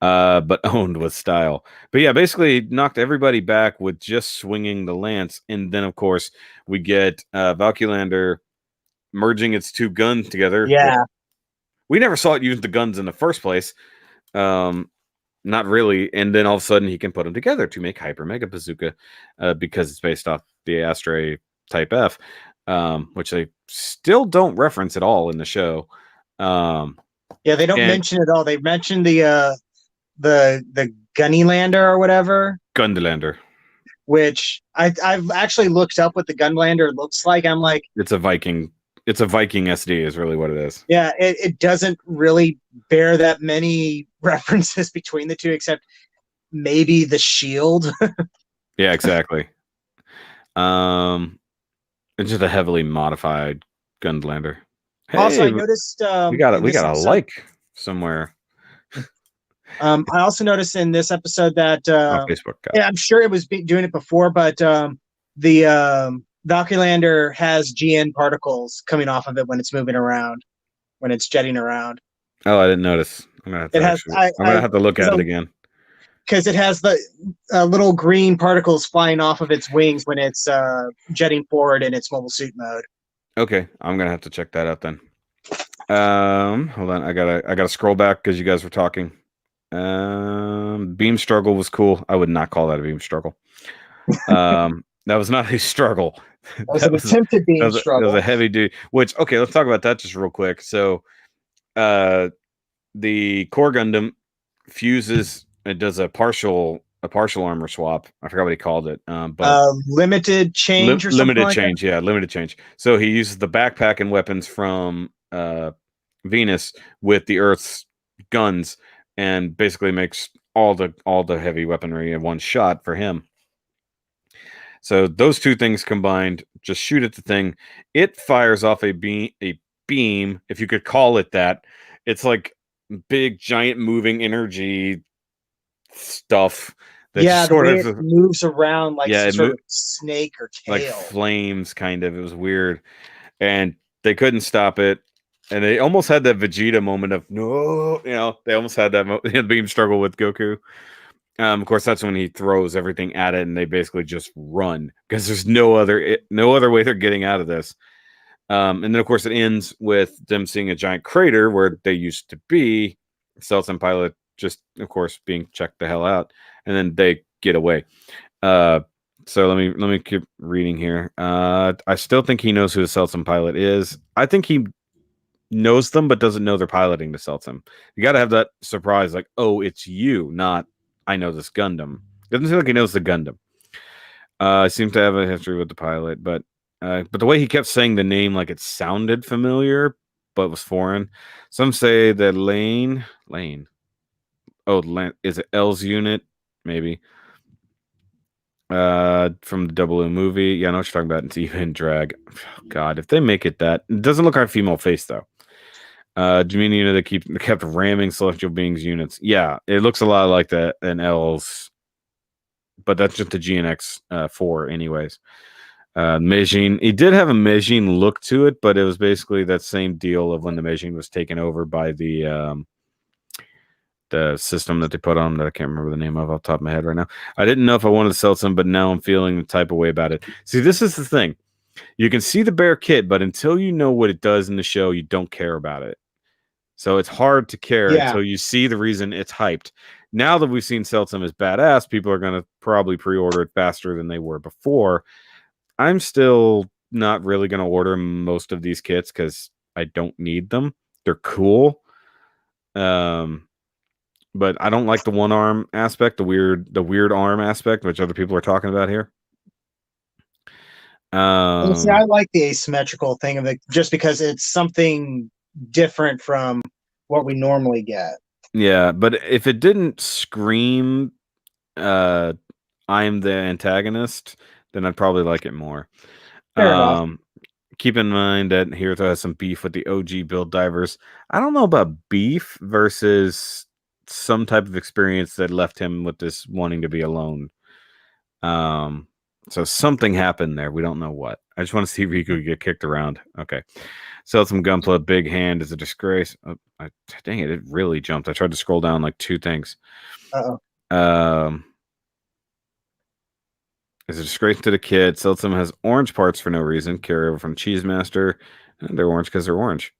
But owned with style. But yeah, basically knocked everybody back with just swinging the lance. And then, of course, we get Valkylander merging its two guns together. Yeah. We never saw it use the guns in the first place. Not really. And then all of a sudden he can put them together to make Hyper Mega Bazooka because it's based off the Astray Type F, which they still don't reference at all in the show. Yeah, they don't mention it all. They mentioned the Gunnylander or whatever. Gundalander. Which I've actually looked up what the Gunlander looks like. I'm like, it's a Viking SD is really what it is. Yeah, it doesn't really bear that many references between the two, except maybe the shield. Yeah, exactly. It's just a heavily modified Gundlander. Hey, also, I noticed we got a like somewhere. I also noticed in this episode that on Facebook. Yeah, I'm sure it was doing it before, but the Valkylander has GN particles coming off of it when it's moving around, when it's jetting around. Oh, I didn't notice. I'm gonna have to look at it again. Because it has the little green particles flying off of its wings when it's jetting forward in its mobile suit mode. Okay, I'm gonna have to check that out then. Hold on. I gotta scroll back because you guys were talking. Beam struggle was cool. I would not call that a beam struggle. That was not a struggle. That was that an was attempted beam that was struggle. a heavy dude. Which okay, let's talk about that just real quick. So, the core Gundam fuses. It does a partial armor swap. I forgot what he called it. But Limited change or something limited like that. change. Yeah, limited change. So he uses the backpack and weapons from Venus with the Earth's guns, and basically makes all the heavy weaponry in one shot for him. So those two things combined, just shoot at the thing. It fires off a beam, if you could call it that. It's like big, giant, moving energy stuff that Yeah, the sort way of, it moves around like yeah, some it sort of snake or like tail. flames, kind of. It was weird, and they couldn't stop it. And they almost had that Vegeta moment of no, they almost had that beam struggle with Goku. Of course, that's when he throws everything at it, and they basically just run because there's no other way they're getting out of this. And then, of course, it ends with them seeing a giant crater where they used to be. Seltsam pilot just, of course, being checked the hell out, and then they get away. So let me keep reading here. I still think he knows who the Seltsam pilot is. I think he knows them, but doesn't know they're piloting the Seltsam. You got to have that surprise, like, oh, it's you, not I know this Gundam. Doesn't seem like he knows the Gundam. Seems to have a history with the pilot, but the way he kept saying the name, like it sounded familiar, but was foreign. Some say that Lane. Oh, is it L's unit? Maybe. From the Double O movie. Yeah, I know what you're talking about. It's even drag. Oh, God, if they make it that, it doesn't look like a female face though. Do you mean they kept ramming celestial beings units? Yeah, it looks a lot like that in L's, but that's just the GNX 4, anyways. Meijin, he did have a Meijin look to it, but it was basically that same deal of when the Meijin was taken over by the system that they put on that I can't remember the name of off the top of my head right now. I didn't know if I wanted to sell some, but now I'm feeling the type of way about it. See, this is the thing. You can see the bear kit, but until you know what it does in the show, you don't care about it. So it's hard to care until you see the reason it's hyped. Now that we've seen Seltsam as badass, people are going to probably pre-order it faster than they were before. I'm still not really going to order most of these kits because I don't need them. They're cool. But I don't like the one arm aspect, the weird arm aspect, which other people are talking about here. See, I like the asymmetrical thing of it just because it's something different from what we normally get. Yeah, but if it didn't scream I'm the antagonist, then I'd probably like it more. Fair enough. Keep in mind that Hiruto has some beef with the OG build divers. I don't know about beef versus some type of experience that left him with this wanting to be alone. So something happened there. We don't know what. I just want to see Riku get kicked around. Okay. Seltsam Gunpla, big hand is a disgrace. Oh, dang it, it really jumped. I tried to scroll down like two things. Uh-oh. Is a disgrace to the kid. Seltsam has orange parts for no reason. Carry over from Cheese Master. And they're orange because they're orange.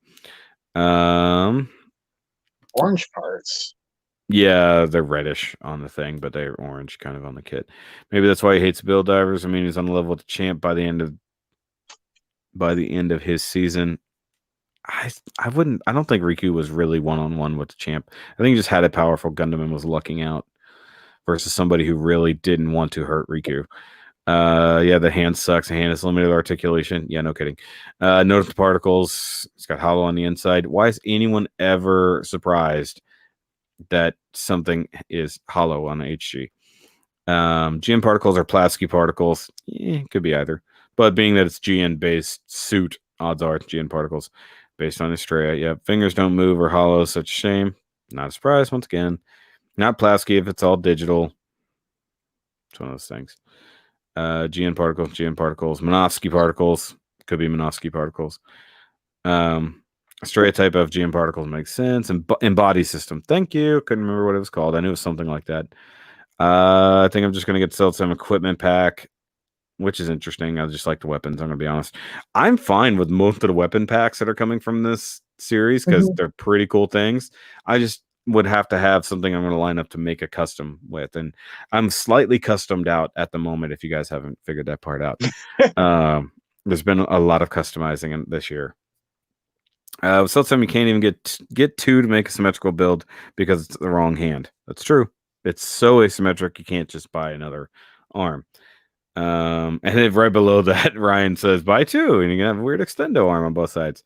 Orange parts. Yeah, they're reddish on the thing, but they're orange kind of on the kit. Maybe that's why he hates build divers. I mean, he's on the level with the champ by the end of his season. I don't think Riku was really one-on-one with the champ. I think he just had a powerful Gundam and was lucking out versus somebody who really didn't want to hurt Riku. Yeah, the hand sucks. The hand is limited articulation. Yeah, no kidding. Notice the particles. It's got hollow on the inside. Why is anyone ever surprised that something is hollow on the HG? GN particles are plastic particles. Could be either. But being that it's GN-based suit, odds are it's GN particles based on Estrella. Yeah, fingers don't move or hollow. Such a shame. Not a surprise, once again. Not plastic if it's all digital. It's one of those things. GN particles, Minovsky particles. Could be Minovsky particles. Estrella type of GN particles makes sense. And embody system. Thank you. Couldn't remember what it was called. I knew it was something like that. I think I'm just going to get Seltsam equipment pack. which is interesting. I just like the weapons. I'm gonna be honest. I'm fine with most of the weapon packs that are coming from this series because they're pretty cool things. I just would have to have something I'm going to line up to make a custom with, and I'm slightly customed out at the moment. If you guys haven't figured that part out, there's been a lot of customizing in this year. Seltsam, you can't even get two to make a symmetrical build because it's the wrong hand. That's true. It's so asymmetric you can't just buy another arm. And then right below that, Ryan says buy two, and you can have a weird extendo arm on both sides.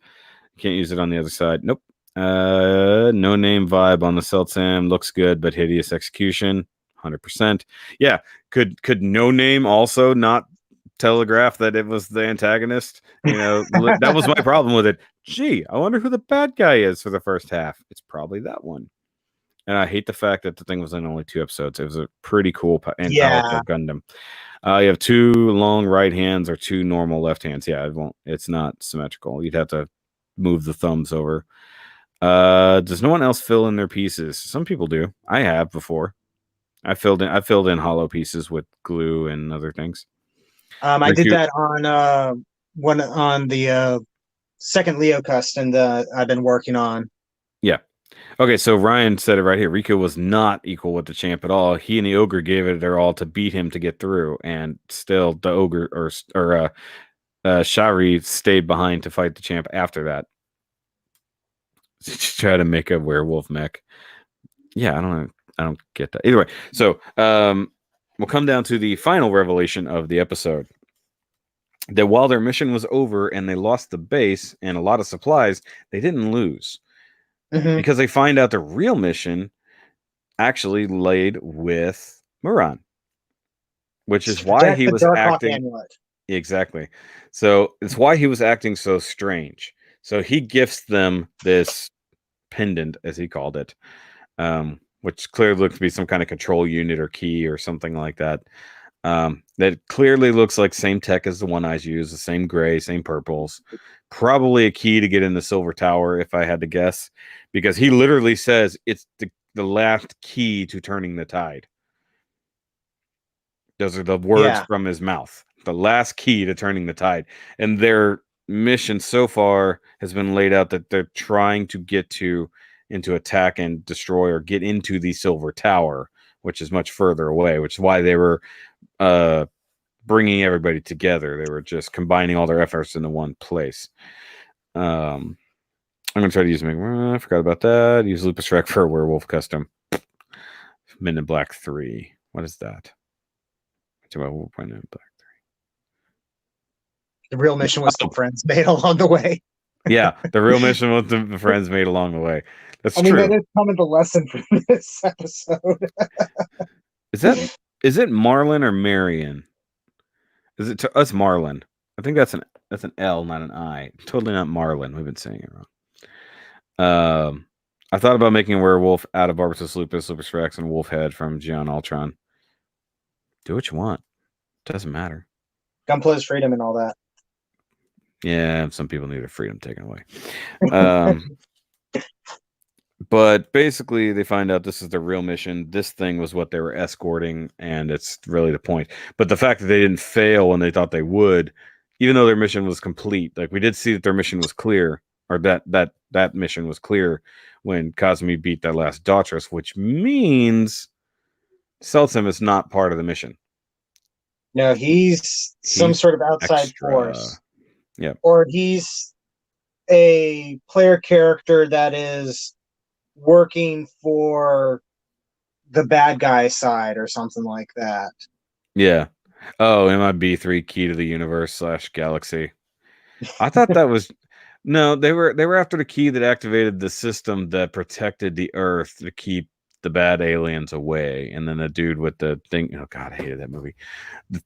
You can't use it on the other side. Nope. No name vibe on the Seltsam. Looks good, but hideous execution. 100%. Yeah. Could no name also not telegraph that it was the antagonist? You know, that was my problem with it. Gee, I wonder who the bad guy is for the first half. It's probably that one. And I hate the fact that the thing was in only 2 episodes. It was a pretty cool and powerful Gundam. You have 2 long right hands or 2 normal left hands. Yeah, it's not symmetrical. You'd have to move the thumbs over. Does no one else fill in their pieces? Some people do. I have before. I filled in hollow pieces with glue and other things. I did that on the second Leo custom that I've been working on. Yeah. Okay, so Ryan said it right here. Riku was not equal with the champ at all. He and the ogre gave it their all to beat him to get through, and still the ogre or Shari stayed behind to fight the champ after that. Just try to make a werewolf mech. Yeah, I don't get that. Either way, so we'll come down to the final revelation of the episode. That while their mission was over and they lost the base and a lot of supplies, they didn't lose. Because they find out the real mission actually laid with Muran, which is why he was acting. Exactly. So it's why he was acting so strange. So he gifts them this pendant, as he called it, which clearly looks to be some kind of control unit or key or something like that. That clearly looks like same tech as the One Eyes use, the same gray, same purples. Probably a key to get in the Silver Tower, if I had to guess, because he literally says it's the last key to turning the tide. Those are the words from his mouth. The last key to turning the tide. And their mission so far has been laid out that they're trying to get into attack and destroy or get into the Silver Tower, which is much further away, which is why they were bringing everybody together. They were just combining all their efforts into one place. I'm going to try to use I forgot about that. Use Lupus Rec for a werewolf custom. Men in Black 3. What is that? Men in Black 3. The real mission was the friends made along the way. Yeah, the real mission was the friends made along the way. That's true. That is kind of the lesson from this episode. Is it Marlin or Marion? Is it to us Marlin? I think that's an L, not an I. Totally not Marlin. We've been saying it wrong. I thought about making a werewolf out of Barbatus Lupus, Lupus Rex, and Wolfhead from Gion Ultron. Do what you want. Doesn't matter. Gunplow's freedom and all that. Yeah, some people need their freedom taken away. But basically, they find out this is their real mission. This thing was what they were escorting, and it's really the point. But the fact that they didn't fail when they thought they would, even though their mission was complete, like we did see that their mission was clear, or that mission was clear when Kazami beat that last Daughters, which means Seltsam is not part of the mission. No, he's some sort of outside force. Yeah. Or he's a player character that is working for the bad guy side or something like that. Yeah. Oh, MIB3 Key to the Universe / Galaxy. I thought that was no, they were after the key that activated the system that protected the Earth to keep the bad aliens away. And then the dude with the thing, oh god, I hated that movie.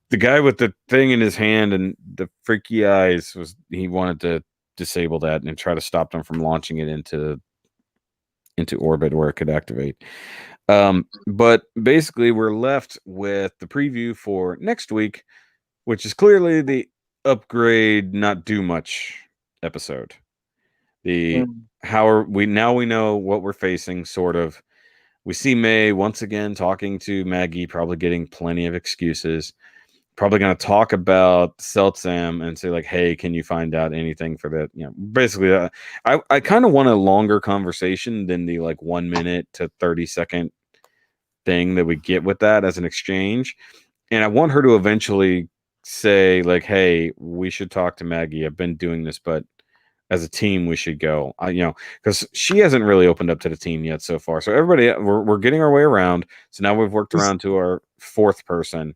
The guy with the thing in his hand and the freaky eyes he wanted to disable that and try to stop them from launching it into orbit where it could activate. But basically we're left with the preview for next week, which is clearly the upgrade not do much episode. We know what we're facing, sort of. We see May once again talking to Maggie, probably getting plenty of excuses. probably going to talk about Seltsam and say like, hey, can you find out anything for that? Basically, I kind of want a longer conversation than the like 1 minute to 30-second thing that we get with that as an exchange. And I want her to eventually say like, hey, we should talk to Maggie. I've been doing this, but as a team, we should go. Because she hasn't really opened up to the team yet so far. So everybody, we're getting our way around. So now we've worked around to our fourth person.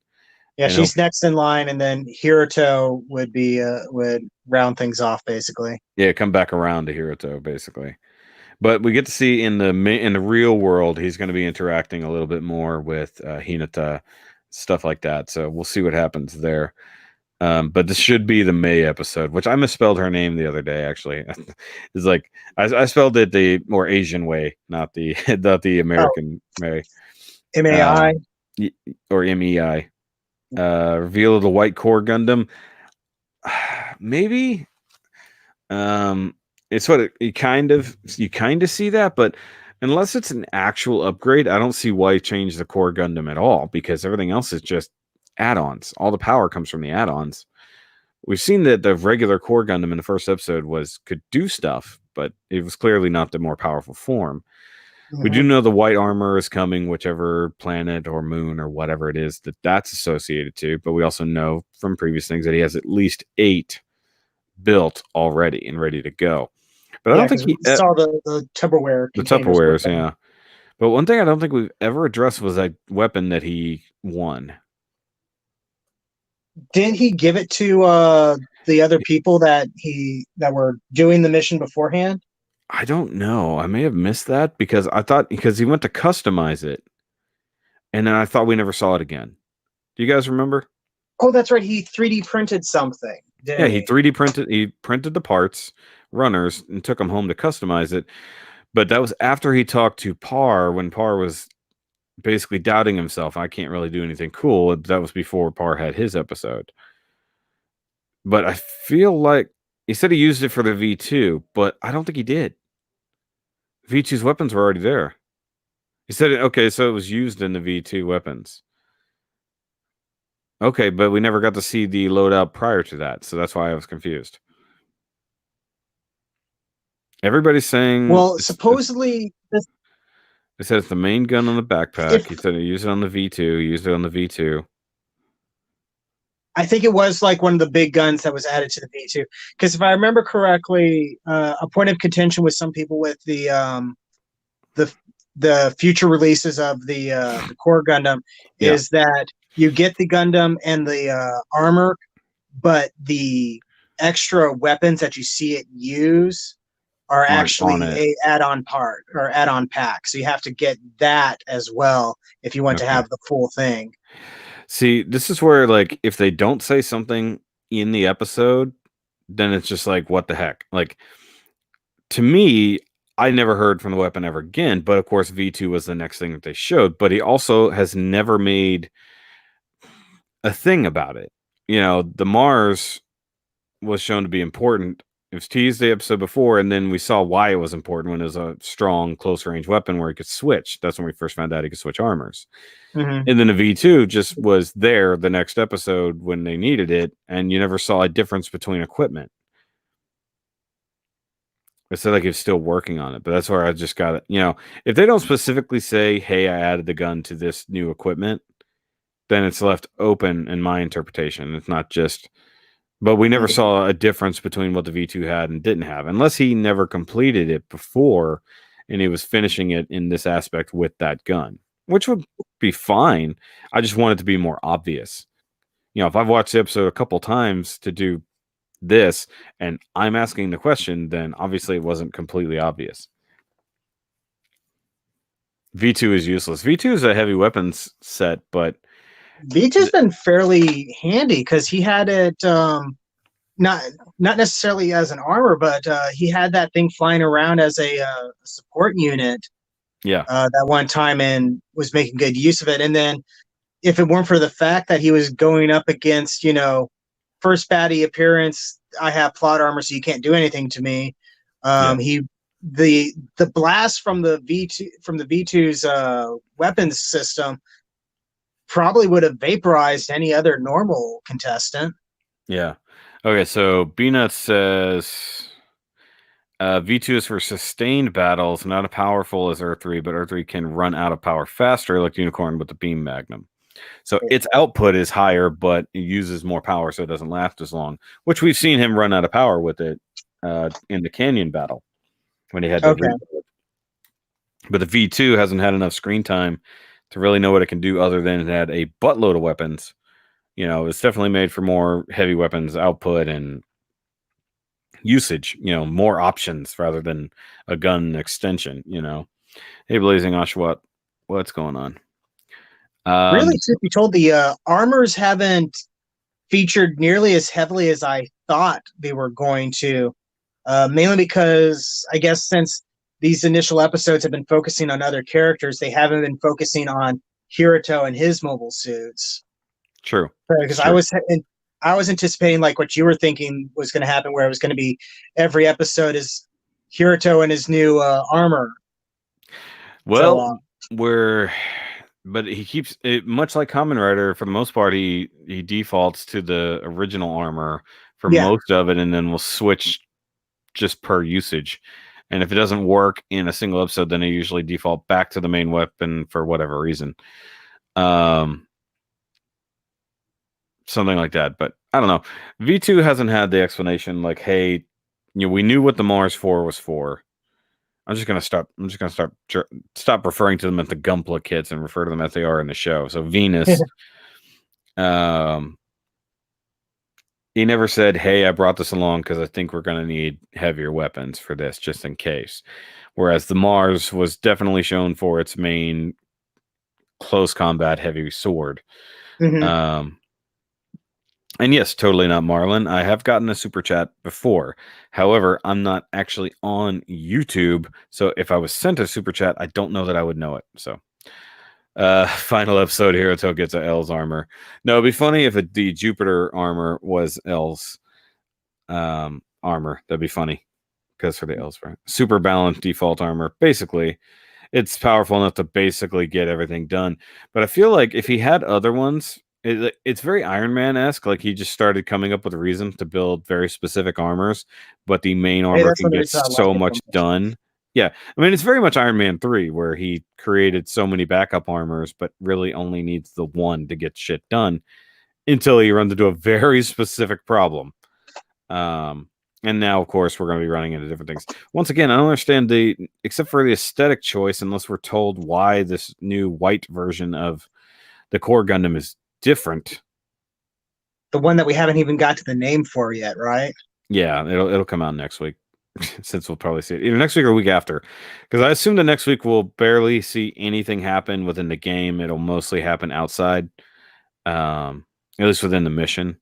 Yeah, she's next in line, and then Hiruto would round things off, basically. Yeah, come back around to Hiruto, basically. But we get to see in the real world, he's going to be interacting a little bit more with Hinata, stuff like that. So we'll see what happens there. But this should be the May episode, which I misspelled her name the other day. Actually, it's like I spelled it the more Asian way, not the American May. MAI or MEI. Reveal of the White Core Gundam. Maybe. It's what you kind of see that, but unless it's an actual upgrade, I don't see why change the core Gundam at all, because everything else is just add-ons. All the power comes from the add-ons. We've seen that the regular core Gundam in the first episode could do stuff, but it was clearly not the more powerful form. We do know the white armor is coming, whichever planet or moon or whatever it is that's associated to. But we also know from previous things that he has at least 8 built already and ready to go. But I don't think he saw the Tupperware. The Tupperwares, yeah. But one thing I don't think we've ever addressed was that weapon that he won. Didn't he give it to the other people that were doing the mission beforehand? I don't know. I may have missed that because he went to customize it, and then I thought we never saw it again. Do you guys remember? Oh, that's right. He 3D printed something. Yeah, he 3D printed. He printed the parts, runners, and took them home to customize it. But that was after he talked to Par, when Par was basically doubting himself. I can't really do anything cool. That was before Par had his episode. But I feel like he said he used it for the V2, but I don't think he did. V2's weapons were already there. He said, okay, so it was used in the V2 weapons. Okay, but we never got to see the loadout prior to that, so that's why I was confused. Everybody's saying... Well, supposedly... It says the main gun on the backpack. He said he used it on the V2. He used it on the V2. I think it was like one of the big guns that was added to the V2. Because if I remember correctly, a point of contention with some people with the future releases of the core Gundam is that you get the Gundam and the armor, but the extra weapons that you see it use are actually a add-on part or add-on pack. So you have to get that as well if you want to have the full thing. See, this is where, like, if they don't say something in the episode, then it's just like, what the heck? Like, to me, I never heard from the weapon ever again, but of course V2 was the next thing that they showed, but he also has never made a thing about it. The Mars was shown to be important. It was teased the episode before, and then we saw why it was important when it was a strong, close-range weapon where he could switch. That's when we first found out he could switch armors. And then the V2 just was there the next episode when they needed it, and you never saw a difference between equipment. It said like he was still working on it, but that's where I just got it. If they don't specifically say, hey, I added the gun to this new equipment, then it's left open in my interpretation. It's not just... But we never saw a difference between what the V2 had and didn't have, unless he never completed it before and he was finishing it in this aspect with that gun, which would be fine. I just want it to be more obvious. If I've watched the episode a couple times to do this and I'm asking the question, then obviously it wasn't completely obvious. V2 is useless. V2 is a heavy weapons set, but V2's been fairly handy because he had it not necessarily as an armor, but he had that thing flying around as a support unit. Yeah, that one time and was making good use of it. And then if it weren't for the fact that he was going up against, first baddie appearance, I have plot armor, so you can't do anything to me. The blast from the V2's weapons system probably would have vaporized any other normal contestant. Yeah. Okay, so B-Nut says V2 is for sustained battles, not as powerful as Earth-3, but Earth-3 can run out of power faster, like Unicorn with the Beam Magnum. So its output is higher, but it uses more power, so it doesn't last as long, which we've seen him run out of power with it in the Canyon battle when he had to reload. But the V2 hasn't had enough screen time to really know what it can do other than it had a buttload of weapons. You know, it's definitely made for more heavy weapons output and usage, you know, more options rather than a gun extension, you know. Hey, Blazing Oshawott, what's going on? Really, truth be told, the armors haven't featured nearly as heavily as I thought they were going to, mainly because I guess since these initial episodes have been focusing on other characters, they haven't been focusing on Kirito and his mobile suits. True. Because I was anticipating like what you were thinking was going to happen, where it was going to be every episode is Kirito and his new armor. Well, but he keeps it much like Kamen Rider. For the most part, he defaults to the original armor for most of it, and then we'll switch just per usage. And if it doesn't work in a single episode, then they usually default back to the main weapon for whatever reason. Something like that. But I don't know. V2 hasn't had the explanation like, hey, you know, we knew what the Mars 4 was for. I'm just gonna stop referring to them as the Gunpla kits and refer to them as they are in the show. So Venus, he never said, "Hey, I brought this along because I think we're gonna need heavier weapons for this, just in case." Whereas the Mars was definitely shown for its main close combat heavy sword. And yes, totally not Marlon. I have gotten a super chat before. However, I'm not actually on YouTube. So if I was sent a super chat, I don't know that I would know it. So final episode, Hiroto gets a L's armor. No, it'd be funny if the Jupiter armor was L's armor. That'd be funny. Because for the L's, right? Super balanced default armor. Basically, it's powerful enough to basically get everything done. But I feel like if he had other ones, it's very Iron Man-esque. Like he just started coming up with reasons to build very specific armors, but the main armor can get so much done. Yeah, I mean, it's very much Iron Man 3, where he created so many backup armors, but really only needs the one to get shit done until he runs into a very specific problem. And now, of course, we're going to be running into different things. Once again, I don't understand except for the aesthetic choice, unless we're told why this new white version of the core Gundam is different. The one that we haven't even got to the name for yet, right? Yeah, it'll come out next week, since we'll probably see it either next week or week after. Because I assume the next week we'll barely see anything happen within the game. It'll mostly happen outside, at least within the mission.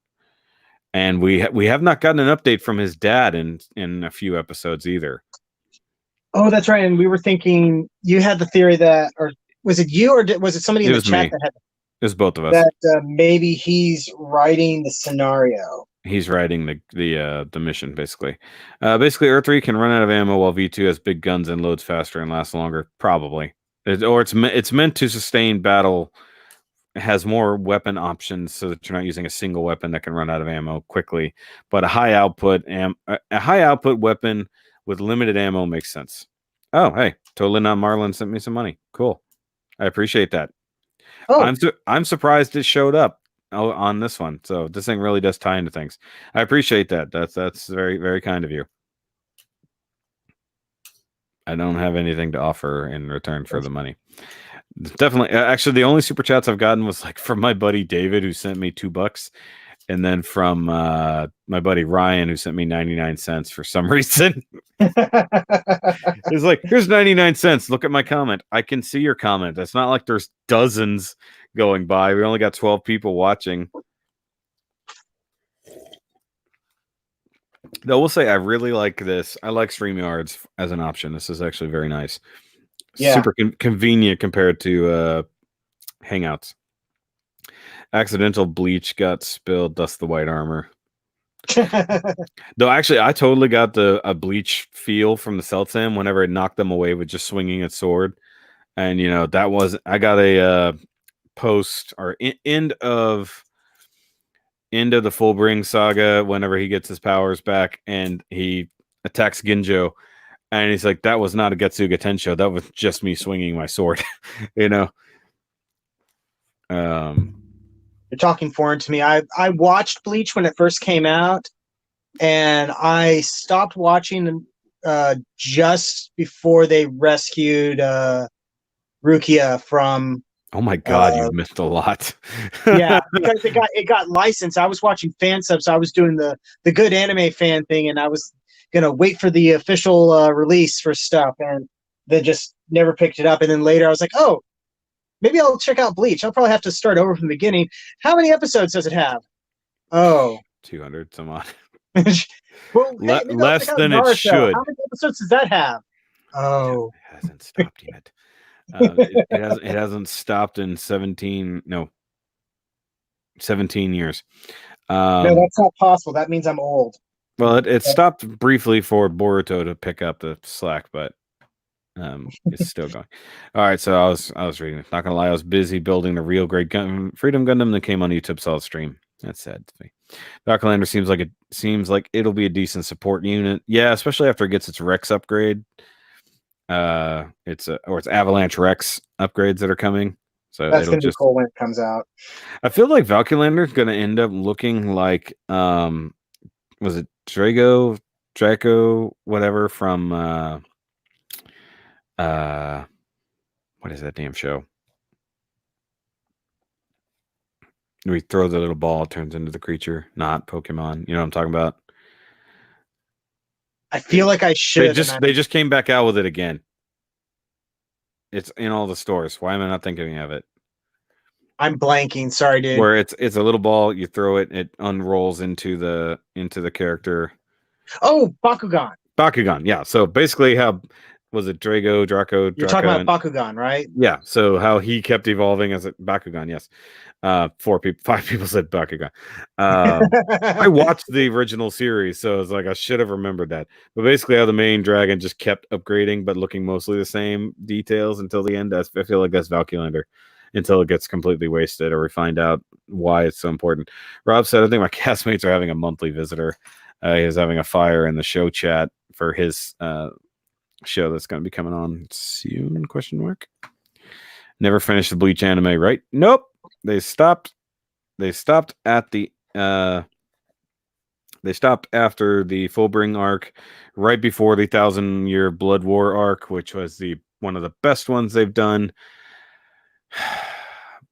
And we have not gotten an update from his dad in a few episodes either. Oh, that's right. And we were thinking you had the theory that, or was it you, or was it somebody in the chat that had? It was both of us. That maybe he's writing the scenario. He's writing the mission, basically. Basically, Earth-3 can run out of ammo while V2 has big guns and loads faster and lasts longer. Probably. It's meant to sustain battle. It has more weapon options so that you're not using a single weapon that can run out of ammo quickly. But a high output weapon with limited ammo makes sense. Oh, hey, totally not Marlon sent me some money. Cool. I appreciate that. Oh. I'm surprised it showed up on this one. So this thing really does tie into things. I appreciate that. That's very, very kind of you. I don't have anything to offer in return for the money. Definitely. Actually, the only super chats I've gotten was like from my buddy David, who sent me $2, and then from my buddy Ryan, who sent me 99 cents for some reason. It's like, here's 99 cents. Look at my comment. I can see your comment. It's not like there's dozens going by. We only got 12 people watching. Though we'll say I really like this. I like StreamYards as an option. This is actually very nice. Yeah. Super convenient compared to Hangouts. Accidental bleach got spilled, thus the white armor. Though actually, I totally got a bleach feel from the Seltsam whenever it knocked them away with just swinging its sword. And, you know, I got a post or end of the Fullbring saga, whenever he gets his powers back and he attacks Ginjo, and he's like, that was not a Getsuga Tensho, that was just me swinging my sword. You know. You're talking foreign to me. I watched Bleach when it first came out, and I stopped watching just before they rescued Rukia from. Oh my god, you've missed a lot. Yeah, because it got licensed. I was watching fan subs. I was doing the good anime fan thing, and I was gonna wait for the official release for stuff, and then just never picked it up. And then later, I was like, oh, maybe I'll check out Bleach. I'll probably have to start over from the beginning. How many episodes does it have? Oh, 200 some odd. Well, hey, less than it should. How many episodes does that have? Oh, it hasn't stopped yet. It hasn't stopped in 17 years. No, that's not possible. That means I'm old. Well, it stopped briefly for Boruto to pick up the slack, but it's still going. All right, so I was reading. Not gonna lie, I was busy building the real great Freedom Gundam that came on YouTube solid stream. That's sad to me. Valkylander seems like it'll be a decent support unit. Yeah, especially after it gets its Rex upgrade. It's Avalanche Rex upgrades that are coming. So that's gonna be cool when it comes out. I feel like Valkylander is gonna end up looking like was it Draco, whatever from what is that damn show? We throw the little ball, it turns into the creature, not Pokemon. You know what I'm talking about? I feel like I should. They just came back out with it again. It's in all the stores. Why am I not thinking of it? I'm blanking. Sorry, dude. Where it's a little ball, you throw it, it unrolls into the character. Oh, Bakugan. Bakugan, yeah. So basically, how was it? Draco? You're talking about Bakugan, right? Yeah. So how he kept evolving as a Bakugan, yes. 5 people said Bakugan. I watched the original series, so it's like I should have remembered that. But basically, how the main dragon just kept upgrading, but looking mostly the same details until the end. I feel like that's Valkylander until it gets completely wasted, or we find out why it's so important. Rob said, I think my castmates are having a monthly visitor. He was having a fire in the show chat for his show that's going to be coming on soon? ? Never finished the Bleach anime, right? Nope. They stopped at the they stopped after the Fullbring arc, right before the 1,000-year Blood War arc, which was one of the best ones they've done.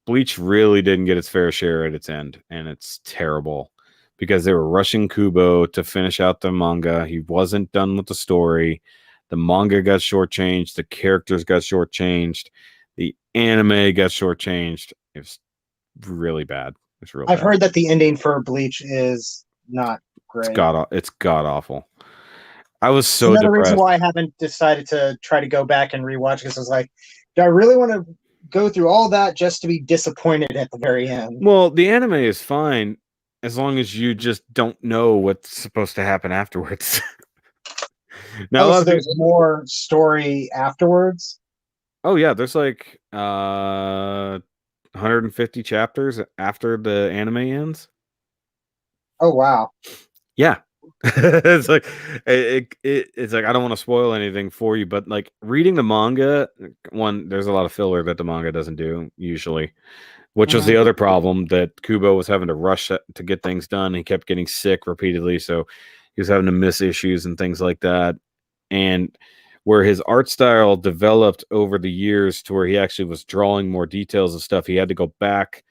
Bleach really didn't get its fair share at its end, and it's terrible because they were rushing Kubo to finish out the manga. He wasn't done with the story. The manga got shortchanged. The characters got shortchanged. The anime got shortchanged. It was really bad. I've heard that the ending for Bleach is not great. It's god awful. I was so another depressed. Reason why I haven't decided to try to go back and rewatch, because I was like, do I really want to go through all that just to be disappointed at the very end? Well, the anime is fine as long as you just don't know what's supposed to happen afterwards. Now, so there's more story afterwards? Oh, yeah. There's like 150 chapters after the anime ends. Oh, wow. Yeah. It's like it's like I don't want to spoil anything for you, but like reading the manga, there's a lot of filler that the manga doesn't do usually, which was the other problem, that Kubo was having to rush to get things done. He kept getting sick repeatedly, so he was having to miss issues and things like that. And where his art style developed over the years to where he actually was drawing more details of stuff, he had to go back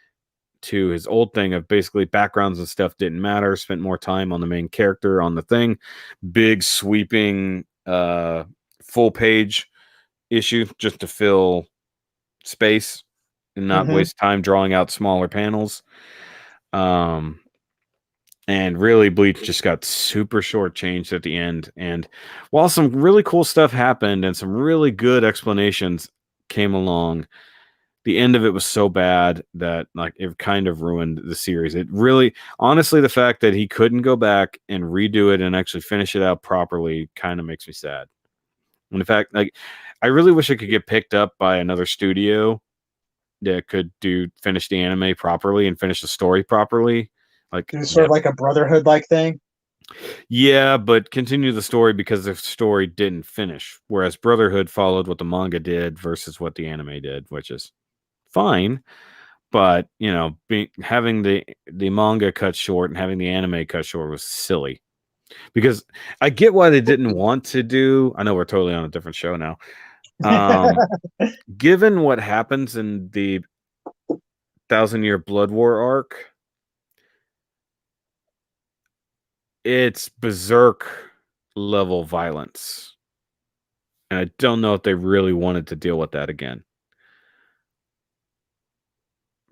to his old thing of basically backgrounds and stuff didn't matter, spent more time on the main character, on the thing. Big sweeping full page issue just to fill space and not waste time drawing out smaller panels. And really, Bleach just got super shortchanged at the end. And while some really cool stuff happened and some really good explanations came along, the end of it was so bad that like it kind of ruined the series. It really, honestly, the fact that he couldn't go back and redo it and actually finish it out properly kind of makes me sad. And in fact, like I really wish it could get picked up by another studio could finish the anime properly and finish the story properly. Like, It was sort of like a Brotherhood like thing. yeah, but continue the story because the story didn't finish. Whereas Brotherhood followed what the manga did versus what the anime did, which is fine. But having the manga cut short and having the anime cut short was silly. Because I get why they didn't want to do. I know we're totally on a different show now. Given what happens in the 1,000-Year Blood War arc, it's berserk level violence. And I don't know if they really wanted to deal with that again.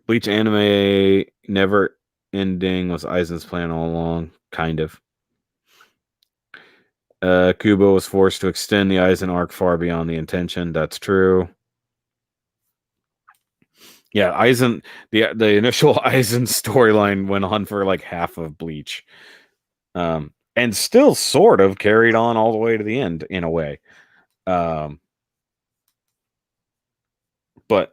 Bleach anime never ending was Aizen's plan all along, kind of. Kubo was forced to extend the Aizen arc far beyond the intention. That's true. Yeah, Aizen, the initial Aizen storyline went on for like half of Bleach. And still sort of carried on all the way to the end in a way. But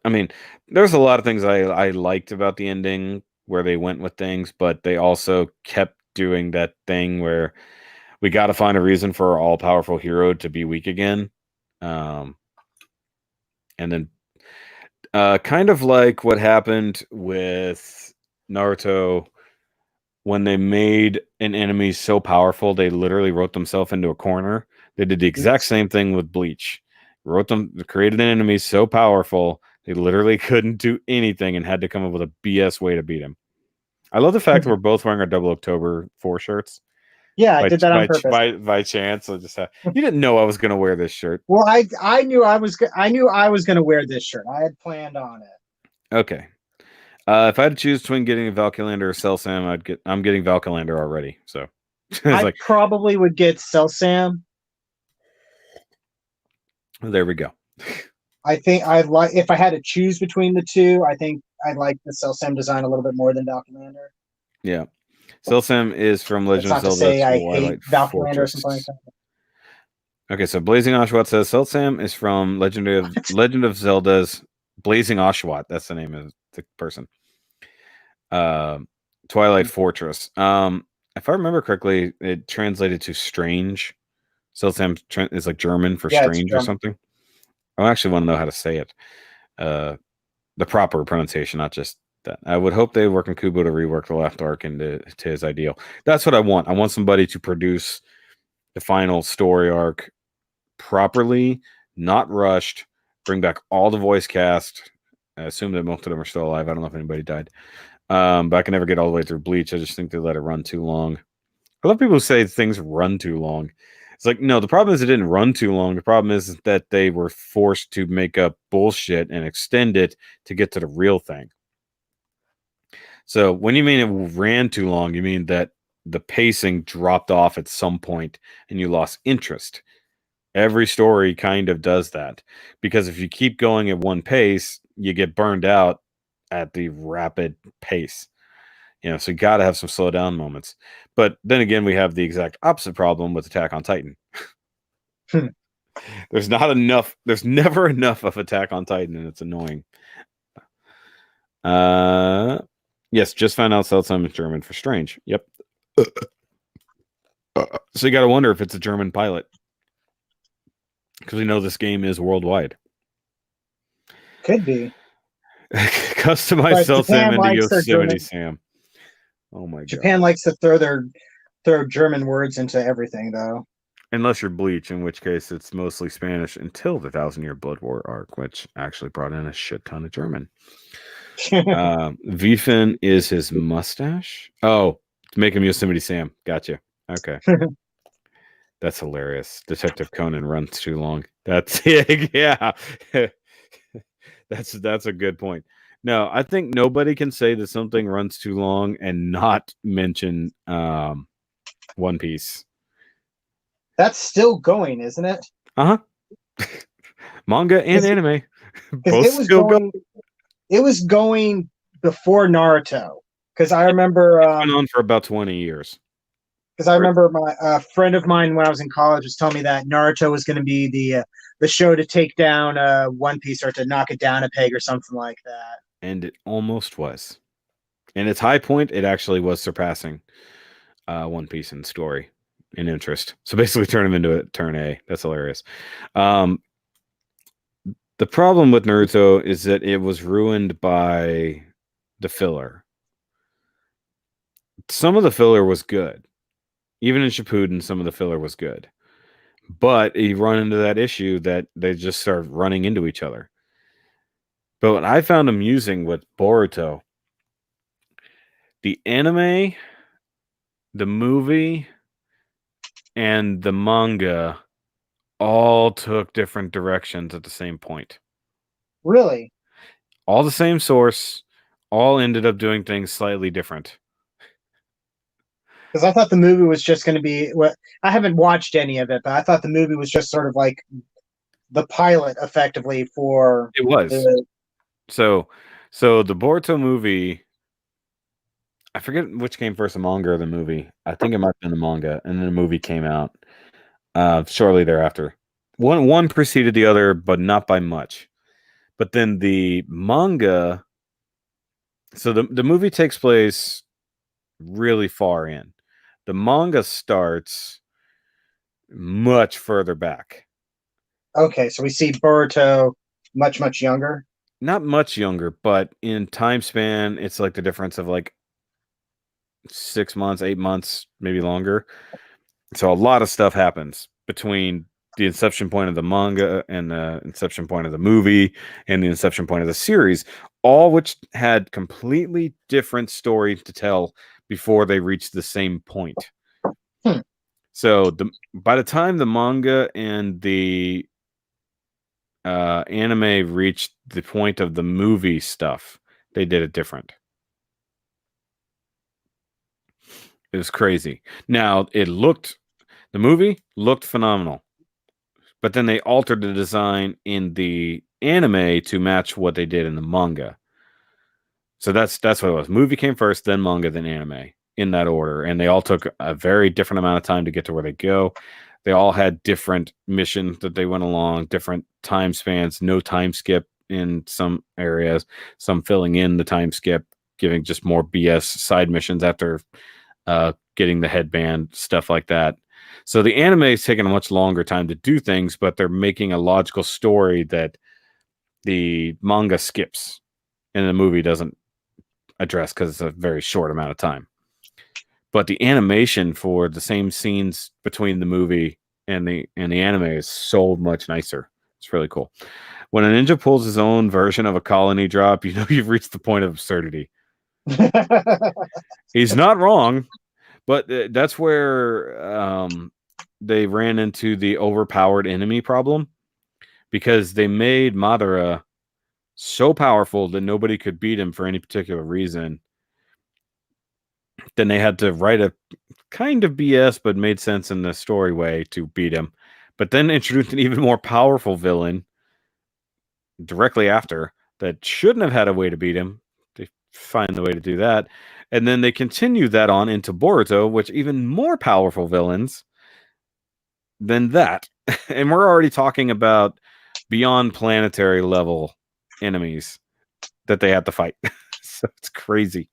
I mean, there's a lot of things I liked about the ending where they went with things, but they also kept doing that thing where we got to find a reason for our all-powerful hero to be weak again. And then kind of like what happened with Naruto when they made an enemy so powerful they literally wrote themselves into a corner. They did the exact same thing with Bleach. Created an enemy so powerful they literally couldn't do anything and had to come up with a BS way to beat him. I love the fact that we're both wearing our Double October 4 shirts. Yeah, I did that on purpose. By chance, I just you didn't know I was going to wear this shirt. Well, I knew I was going to wear this shirt. I had planned on it. Okay. If I had to choose between getting a Valkylander or Seltsam, I'm getting Valkylander already. So I probably would get Seltsam. There we go. I think if I had to choose between the two, I think I'd like the Seltsam design a little bit more than Valkylander. Yeah. Seltsam is from Legend of Zelda. That's not to say I hate Valkylander or something like that. Okay, so Blazing Oshawott says Seltsam is from Legend of Zelda's Blazing Oshawott. That's the name of the person. Twilight Fortress. If I remember correctly, it translated to strange. Seltsam is like German for strange or something. I actually want to know how to say it. The proper pronunciation, not just that. I would hope they work in Kubo to rework the last arc into his ideal. That's what I want. I want somebody to produce the final story arc properly, not rushed, bring back all the voice cast. I assume that most of them are still alive. I don't know if anybody died. But I can never get all the way through Bleach. I just think they let it run too long. I love people who say things run too long. It's like, no, the problem is it didn't run too long. The problem is that they were forced to make up bullshit and extend it to get to the real thing. So when you mean it ran too long, you mean that the pacing dropped off at some point and you lost interest. Every story kind of does that. Because if you keep going at one pace, you get burned out at the rapid pace. So you got to have some slow down moments. But then again, we have the exact opposite problem with Attack on Titan. There's not enough. There's never enough of Attack on Titan, and it's annoying. Yes, just found out Seltsam is German for strange. Yep. So you got to wonder if it's a German pilot. Because we know this game is worldwide. Could be. Customize Seltsam into Yosemite Sam. Oh my god. Japan likes to throw German words into everything, though. Unless you're Bleach, in which case it's mostly Spanish until the 1,000-Year Blood War arc, which actually brought in a shit ton of German. Vifin is his mustache. Oh, to make him Yosemite Sam. Gotcha. Okay. That's hilarious. Detective Conan runs too long. That's yeah. That's a good point. No, I think nobody can say that something runs too long and not mention One Piece. That's still going, isn't it? Manga and anime. Both still going. It was going before Naruto. Because I remember it's been on for about 20 years. Because I remember my friend of mine when I was in college was telling me that Naruto was going to be the show to take down One Piece or to knock it down a peg or something like that. and it almost was. In its high point, it actually was surpassing One Piece in story and interest. So basically, turn him into a turn A. That's hilarious. Um, the problem with Naruto is that it was ruined by the filler. Some of the filler was good. Even in Shippuden, some of the filler was good. But you run into that issue that they just start running into each other. But what I found amusing with Boruto, the anime, the movie, and the manga all took different directions at the same point. Really? All the same source, all ended up doing things slightly different. Because I thought the movie was just going to be what I haven't watched any of it, but I thought the movie was just sort of like the pilot, effectively for It was. the. So the Boruto movie, I forget which came first, the manga or the movie. I think it might have been the manga, and then the movie came out shortly thereafter. One preceded the other, but not by much. But then the manga, so the movie takes place really far in. The manga starts much further back. Okay, so we see Boruto much younger. Not much younger, but in time span, it's like the difference of like 6 months, 8 months, maybe longer. So a lot of stuff happens between the inception point of the manga and the inception point of the movie and the inception point of the series, all which had completely different stories to tell before they reached the same point. So by the time the manga and the anime reached the point of the movie stuff, they did it different. It was crazy. Now, the movie looked phenomenal, but then they altered the design in the anime to match what they did in the manga. So that's what it was. Movie came first, then manga, then anime, in that order, and they all took a very different amount of time to get to where they go. They all had different missions that they went along, different time spans, no time skip in some areas, some filling in the time skip, giving just more BS side missions after getting the headband, stuff like that. So the anime is taking a much longer time to do things, but they're making a logical story that the manga skips and the movie doesn't address because it's a very short amount of time. But the animation for the same scenes between the movie and the anime is so much nicer. It's really cool. When a ninja pulls his own version of a colony drop, you know you've reached the point of absurdity. He's not wrong, but that's where they ran into the overpowered enemy problem, because they made Madara so powerful that nobody could beat him for any particular reason. Then they had to write a kind of BS, but made sense in the story way to beat him. But then introduced an even more powerful villain directly after that shouldn't have had a way to beat him. They find the way to do that. And then they continue that on into Boruto, which even more powerful villains than that. And we're already talking about beyond planetary level enemies that they have to fight. So it's crazy.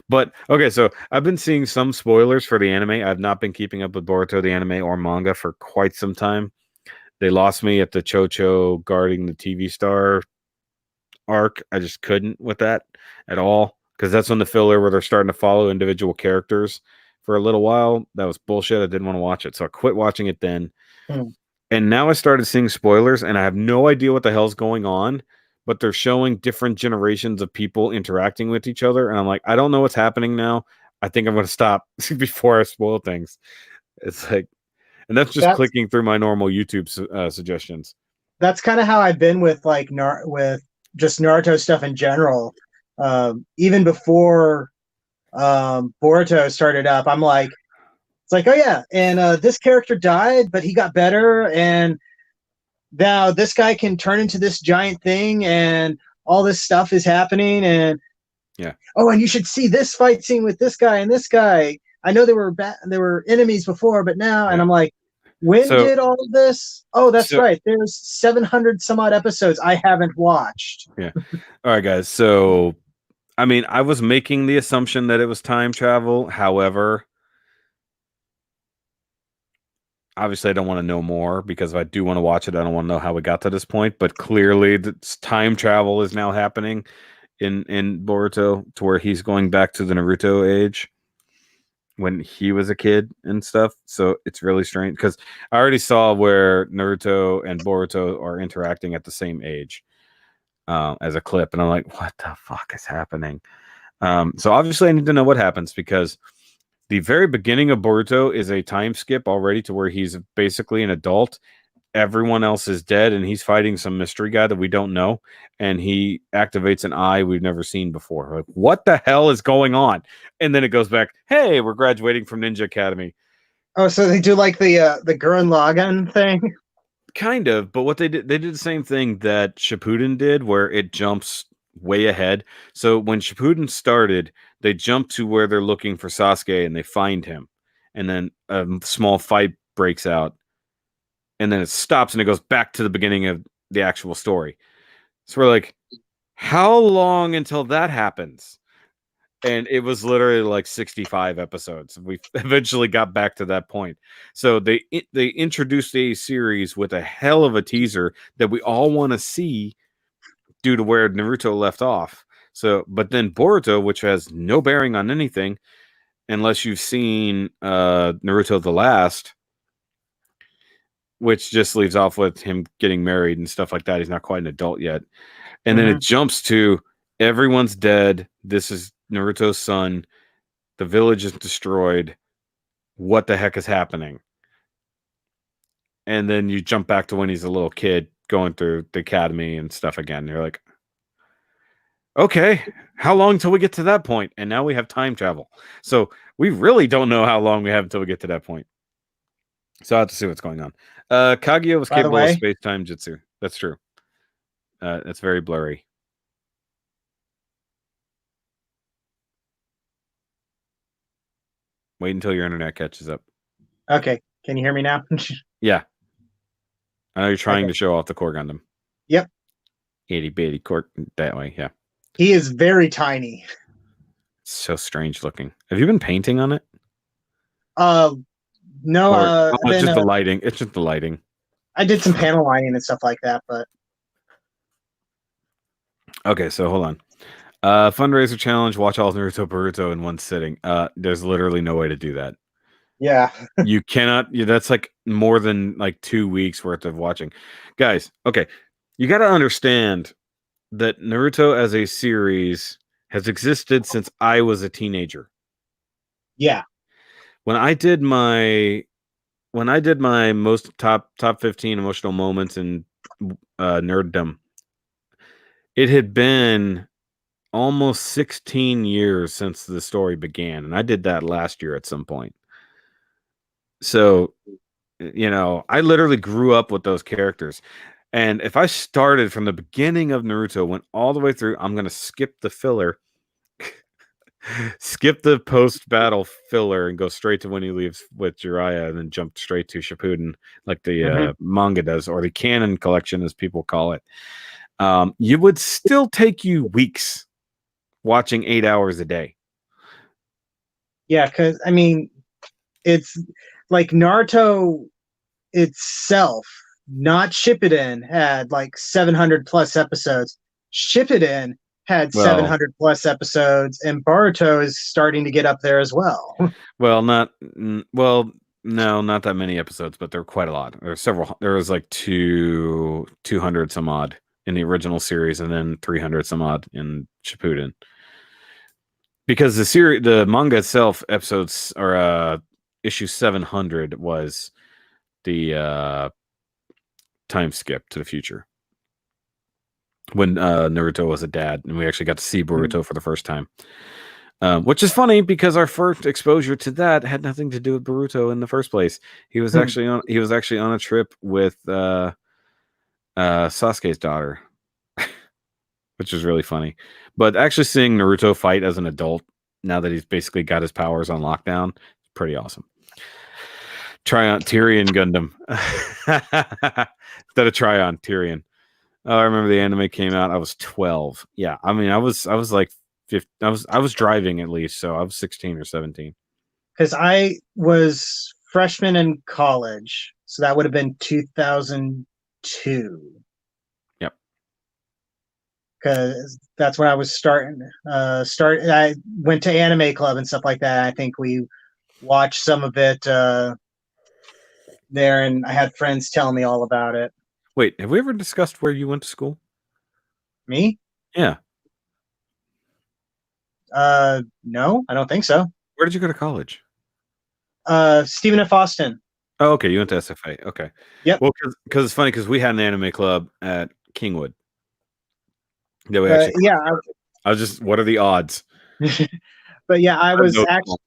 But okay, so I've been seeing some spoilers for the anime. I've not been keeping up with Boruto, the anime or manga, for quite some time. They lost me at the Chocho guarding the TV star arc. I just couldn't with that at all, because that's when the filler where they're starting to follow individual characters for a little while. That was bullshit. I didn't want to watch it, so I quit watching it then. And now I started seeing spoilers, and I have no idea what the hell's going on, but they're showing different generations of people interacting with each other, and I'm like, I don't know what's happening now. I think I'm going to stop before I spoil things. It's like, and that's just clicking through my normal YouTube suggestions. That's kind of how I've been with like with just Naruto stuff in general. Even before Boruto started up, I'm like, it's like, oh yeah, and this character died, but he got better, and now this guy can turn into this giant thing, and all this stuff is happening, and yeah. Oh, and you should see this fight scene with this guy and this guy. I know they were enemies before, but now, and I'm like, When So, did all of this? Oh, that's so right. There's 700 some odd episodes I haven't watched. yeah. All right, guys. So, I mean, I was making the assumption that it was time travel. However, obviously, I don't want to know more because if I do want to watch it, I don't want to know how we got to this point. But clearly, time travel is now happening in Boruto to where he's going back to the Naruto age when he was a kid and stuff. So it's really strange because I already saw where Naruto and Boruto are interacting at the same age as a clip, and I'm like, what the fuck is happening? So obviously, I need to know what happens because the very beginning of Boruto is a time skip already to where he's basically an adult. Everyone else is dead, and he's fighting some mystery guy that we don't know. And he activates an eye we've never seen before. Like, what the hell is going on? And then it goes back. Hey, we're graduating from Ninja Academy. Oh, so they do like the Gurren Lagann thing? Kind of, but what they did the same thing that Shippuden did, where it jumps way ahead. So when Shippuden started, they jump to where they're looking for Sasuke and they find him, and then a small fight breaks out, and then it stops and it goes back to the beginning of the actual story. So we're like, how long until that happens? And it was literally like 65 episodes. We eventually got back to that point. So they introduced a series with a hell of a teaser that we all want to see due to where Naruto left off. So, but then Boruto, which has no bearing on anything unless you've seen Naruto the Last, which just leaves off with him getting married and stuff like that. He's not quite an adult yet. And then it jumps to everyone's dead. This is Naruto's son. The village is destroyed. What the heck is happening? And then you jump back to when he's a little kid going through the academy and stuff again. You're like, okay, how long till we get to that point? And now we have time travel. So we really don't know how long we have until we get to that point. So I have to see what's going on. Kaguya was capable of space-time jutsu. That's true. That's very blurry. Wait until your internet catches up. Okay. Can you hear me now? Yeah. I know you're trying to show off the core Gundam. Yep. Itty bitty core that way, yeah. He is very tiny. So strange looking. Have you been painting on it? No, it's just the lighting. It's just the lighting. I did some panel lining and stuff like that, but okay, so hold on. Fundraiser challenge, watch all Naruto Boruto in one sitting. There's literally no way to do that. Yeah. You cannot. That's like more than like 2 weeks worth of watching. Guys, okay. You got to understand that Naruto as a series has existed since I was a teenager. Yeah. When I did my most top 15 emotional moments in nerddom, it had been almost 16 years since the story began, and I did that last year at some point. So, I literally grew up with those characters. And if I started from the beginning of Naruto, went all the way through, I'm going to skip the filler, skip the post-battle filler, and go straight to when he leaves with Jiraiya, and then jump straight to Shippuden, like the manga does, or the canon collection, as people call it. You would still take you weeks watching 8 hours a day. Yeah, because, I mean, it's like Naruto itself, not Shippuden, had like 700 plus episodes. Shippuden had 700 plus episodes, and Boruto is starting to get up there as well. Well, no, not that many episodes, but there were quite a lot. There were several. There was like 200 some odd in the original series, and then 300 some odd in Shippuden. Because the manga itself, episodes or issue 700 was the time skip to the future when Naruto was a dad, and we actually got to see Boruto for the first time. Which is funny because our first exposure to that had nothing to do with Boruto in the first place. He was actually on a trip with Sasuke's daughter, which is really funny. But actually seeing Naruto fight as an adult now that he's basically got his powers on lockdown, pretty awesome. Tryon Tyrion Gundam. Instead of Tryon, Tyrion. Oh, I remember the anime came out. I was 12. Yeah, I mean, I was like 15, I was driving at least, so I was 16 or 17. Because I was freshman in college, so that would have been 2002. Yep. Because that's when I was starting. I went to anime club and stuff like that. I think we watched some of it there, and I had friends telling me all about it. Wait, have we ever discussed where you went to school? Me? Yeah. No, I don't think so. Where did you go to college? Stephen F. Austin. Oh, okay. You went to SFA. Okay. Yep. Well, because it's funny because we had an anime club at Kingwood. That we actually. Yeah. I was just. What are the odds? But yeah, I was actually.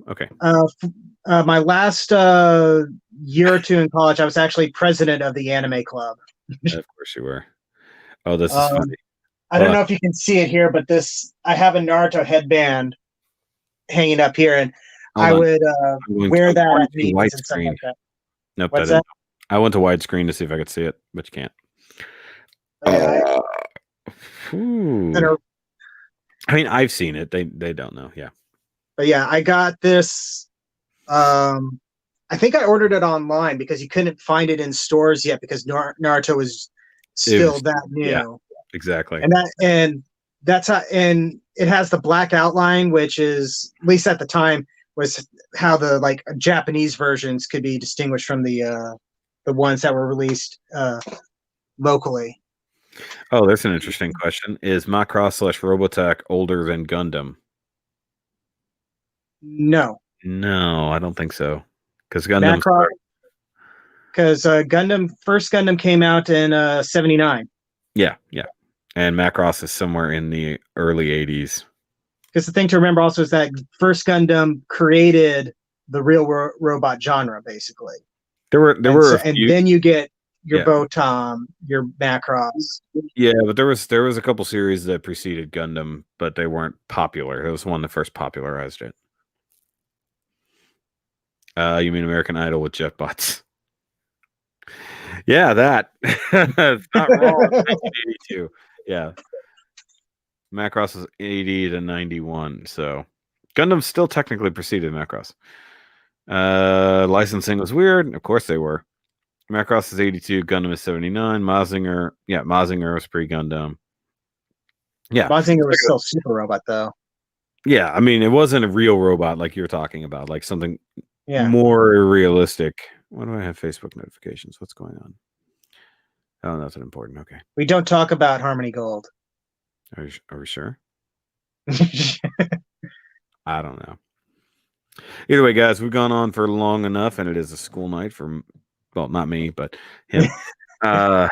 Okay. My last year or two in college, I was actually president of the anime club. Of course you were. Oh, this is funny. I don't know if you can see it here, but I have a Naruto headband hanging up here, and I would wear that at meetings and stuff like that. Nope, what's that? I went to widescreen to see if I could see it, but you can't. I mean, I've seen it. They don't know. Yeah. But yeah, I got this. I think I ordered it online because you couldn't find it in stores yet because Naruto was still that new. Yeah, exactly. And that's how, and it has the black outline, which is, at least at the time, was how the like Japanese versions could be distinguished from the ones that were released locally. Oh, that's an interesting question. Is Macross/Robotech older than Gundam? No, I don't think so. Because Gundam, first Gundam came out in '79. Yeah, and Macross is somewhere in the early '80s. Because the thing to remember also is that first Gundam created the real robot genre, basically. There were, and then you get your Botam, your Macross. Yeah, but there was a couple series that preceded Gundam, but they weren't popular. It was one that first popularized it. You mean American Idol with Jeff Butts? Yeah, that. It's not wrong. 1982. Yeah. Macross was 80 to 91, so Gundam still technically preceded Macross. Licensing was weird. Of course they were. Macross is 82, Gundam is 79. Mazinger was pre-Gundam. Yeah. Mazinger was still Super Robot, though. Yeah, I mean, it wasn't a real robot like you're talking about, like something more realistic. Why do I have Facebook notifications? What's going on? Oh, nothing important. Okay. We don't talk about Harmony Gold. Are we sure? I don't know. Either way, guys, we've gone on for long enough, and it is a school night for, well, not me, but him. So,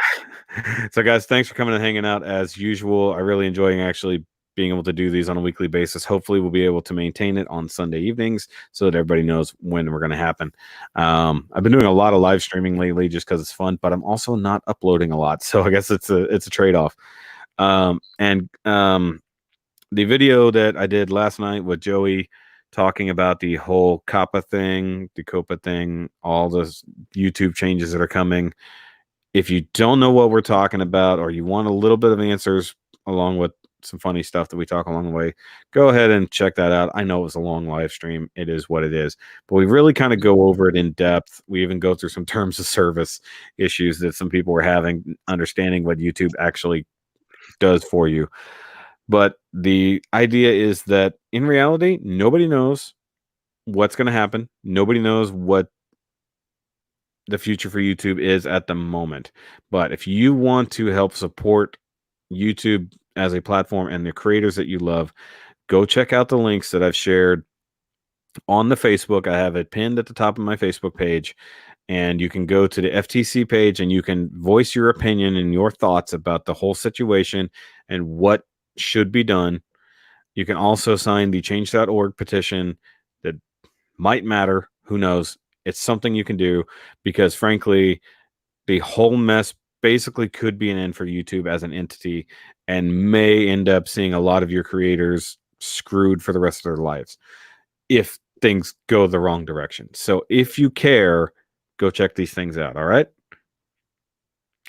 guys, thanks for coming and hanging out as usual. I really enjoy actually being able to do these on a weekly basis. Hopefully, we'll be able to maintain it on Sunday evenings so that everybody knows when we're going to happen. I've been doing a lot of live streaming lately just because it's fun, but I'm also not uploading a lot, so I guess it's a trade-off. The video that I did last night with Joey talking about the whole COPPA thing, the COPPA thing, all those YouTube changes that are coming. If you don't know what we're talking about, or you want a little bit of answers along with some funny stuff that we talk along the way, go ahead and check that out. I know it was a long live stream. It is what it is. But we really kind of go over it in depth. We even go through some terms of service issues that some people were having, understanding what YouTube actually does for you. But the idea is that in reality, nobody knows what's going to happen. Nobody knows what the future for YouTube is at the moment. But if you want to help support YouTube as a platform and the creators that you love, go check out the links that I've shared on the Facebook. I have it pinned at the top of my Facebook page, and you can go to the FTC page and you can voice your opinion and your thoughts about the whole situation and what should be done. You can also sign the change.org petition that might matter. Who knows? It's something you can do because, frankly, the whole mess basically could be an end for YouTube as an entity and may end up seeing a lot of your creators screwed for the rest of their lives if things go the wrong direction. So if you care, go check these things out. All right.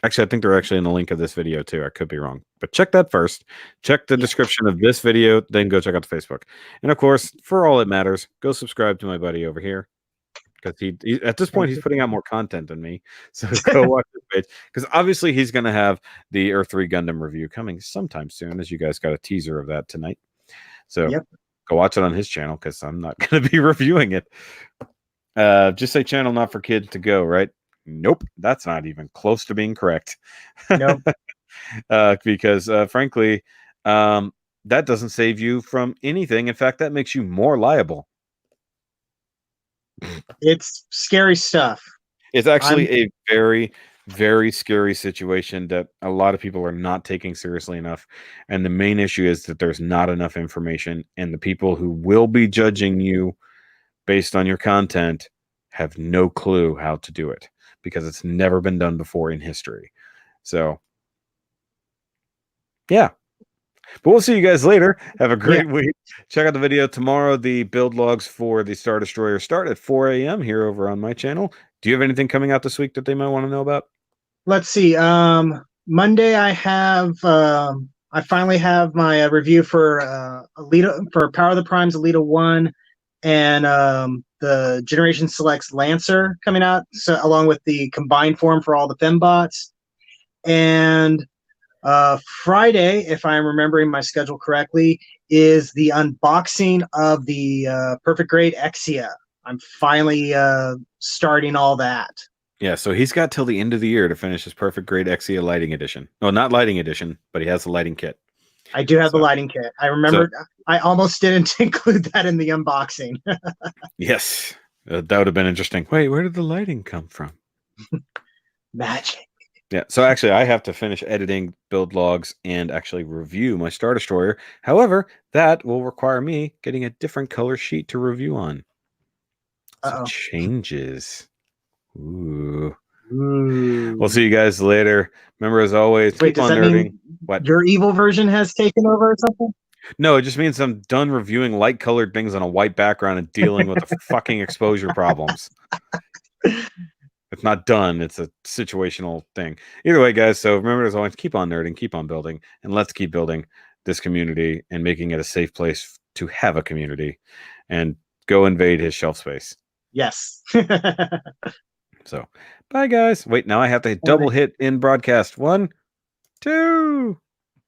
Actually, I think they're actually in the link of this video too. I could be wrong, but check that first. Check the description of this video, then go check out the Facebook. And of course, for all it matters, go subscribe to my buddy over here, because he at this point he's putting out more content than me. So go watch his page, because obviously he's going to have the Earth 3 Gundam review coming sometime soon, as you guys got a teaser of that tonight. So go watch it on his channel, because I'm not going to be reviewing it. Just say channel not for kids to go, right? Nope, that's not even close to being correct. Nope. Because frankly, that doesn't save you from anything. In fact, that makes you more liable. It's scary stuff. It's actually a very, very scary situation that a lot of people are not taking seriously enough. And the main issue is that there's not enough information, and the people who will be judging you based on your content have no clue how to do it, because it's never been done before in history. So, yeah. But we'll see you guys later. Have a great week. Check out the video tomorrow. The build logs for the Star Destroyer start at 4 a.m. here over on my channel. Do you have anything coming out this week that they might want to know about? Let's see. Monday I have I finally have my review for Alita, for Power of the Primes Alita 1, and the Generation Selects Lancer coming out, so along with the combined form for all the fembots. And Friday, if I'm remembering my schedule correctly, is the unboxing of the Perfect Grade Exia. I'm finally starting all that. Yeah, so he's got till the end of the year to finish his Perfect Grade Exia Lighting Edition. No, not Lighting Edition, but he has the lighting kit. I do have the lighting kit. I remember I almost didn't include that in the unboxing. Yes, that would have been interesting. Wait, where did the lighting come from? Magic. Yeah, so actually I have to finish editing build logs and actually review my Star Destroyer. However, that will require me getting a different color sheet to review on. So changes. Ooh. We'll see you guys later. Remember, as always, keep on nerding. What? Your evil version has taken over or something? No, it just means I'm done reviewing light-colored things on a white background and dealing with the fucking exposure problems. It's not done. It's a situational thing. Either way, guys, so remember, as always, keep on nerding, keep on building, and let's keep building this community and making it a safe place to have a community, and go invade his shelf space. Yes. So, bye, guys. Wait, now I have to double hit in broadcast. 1, 2.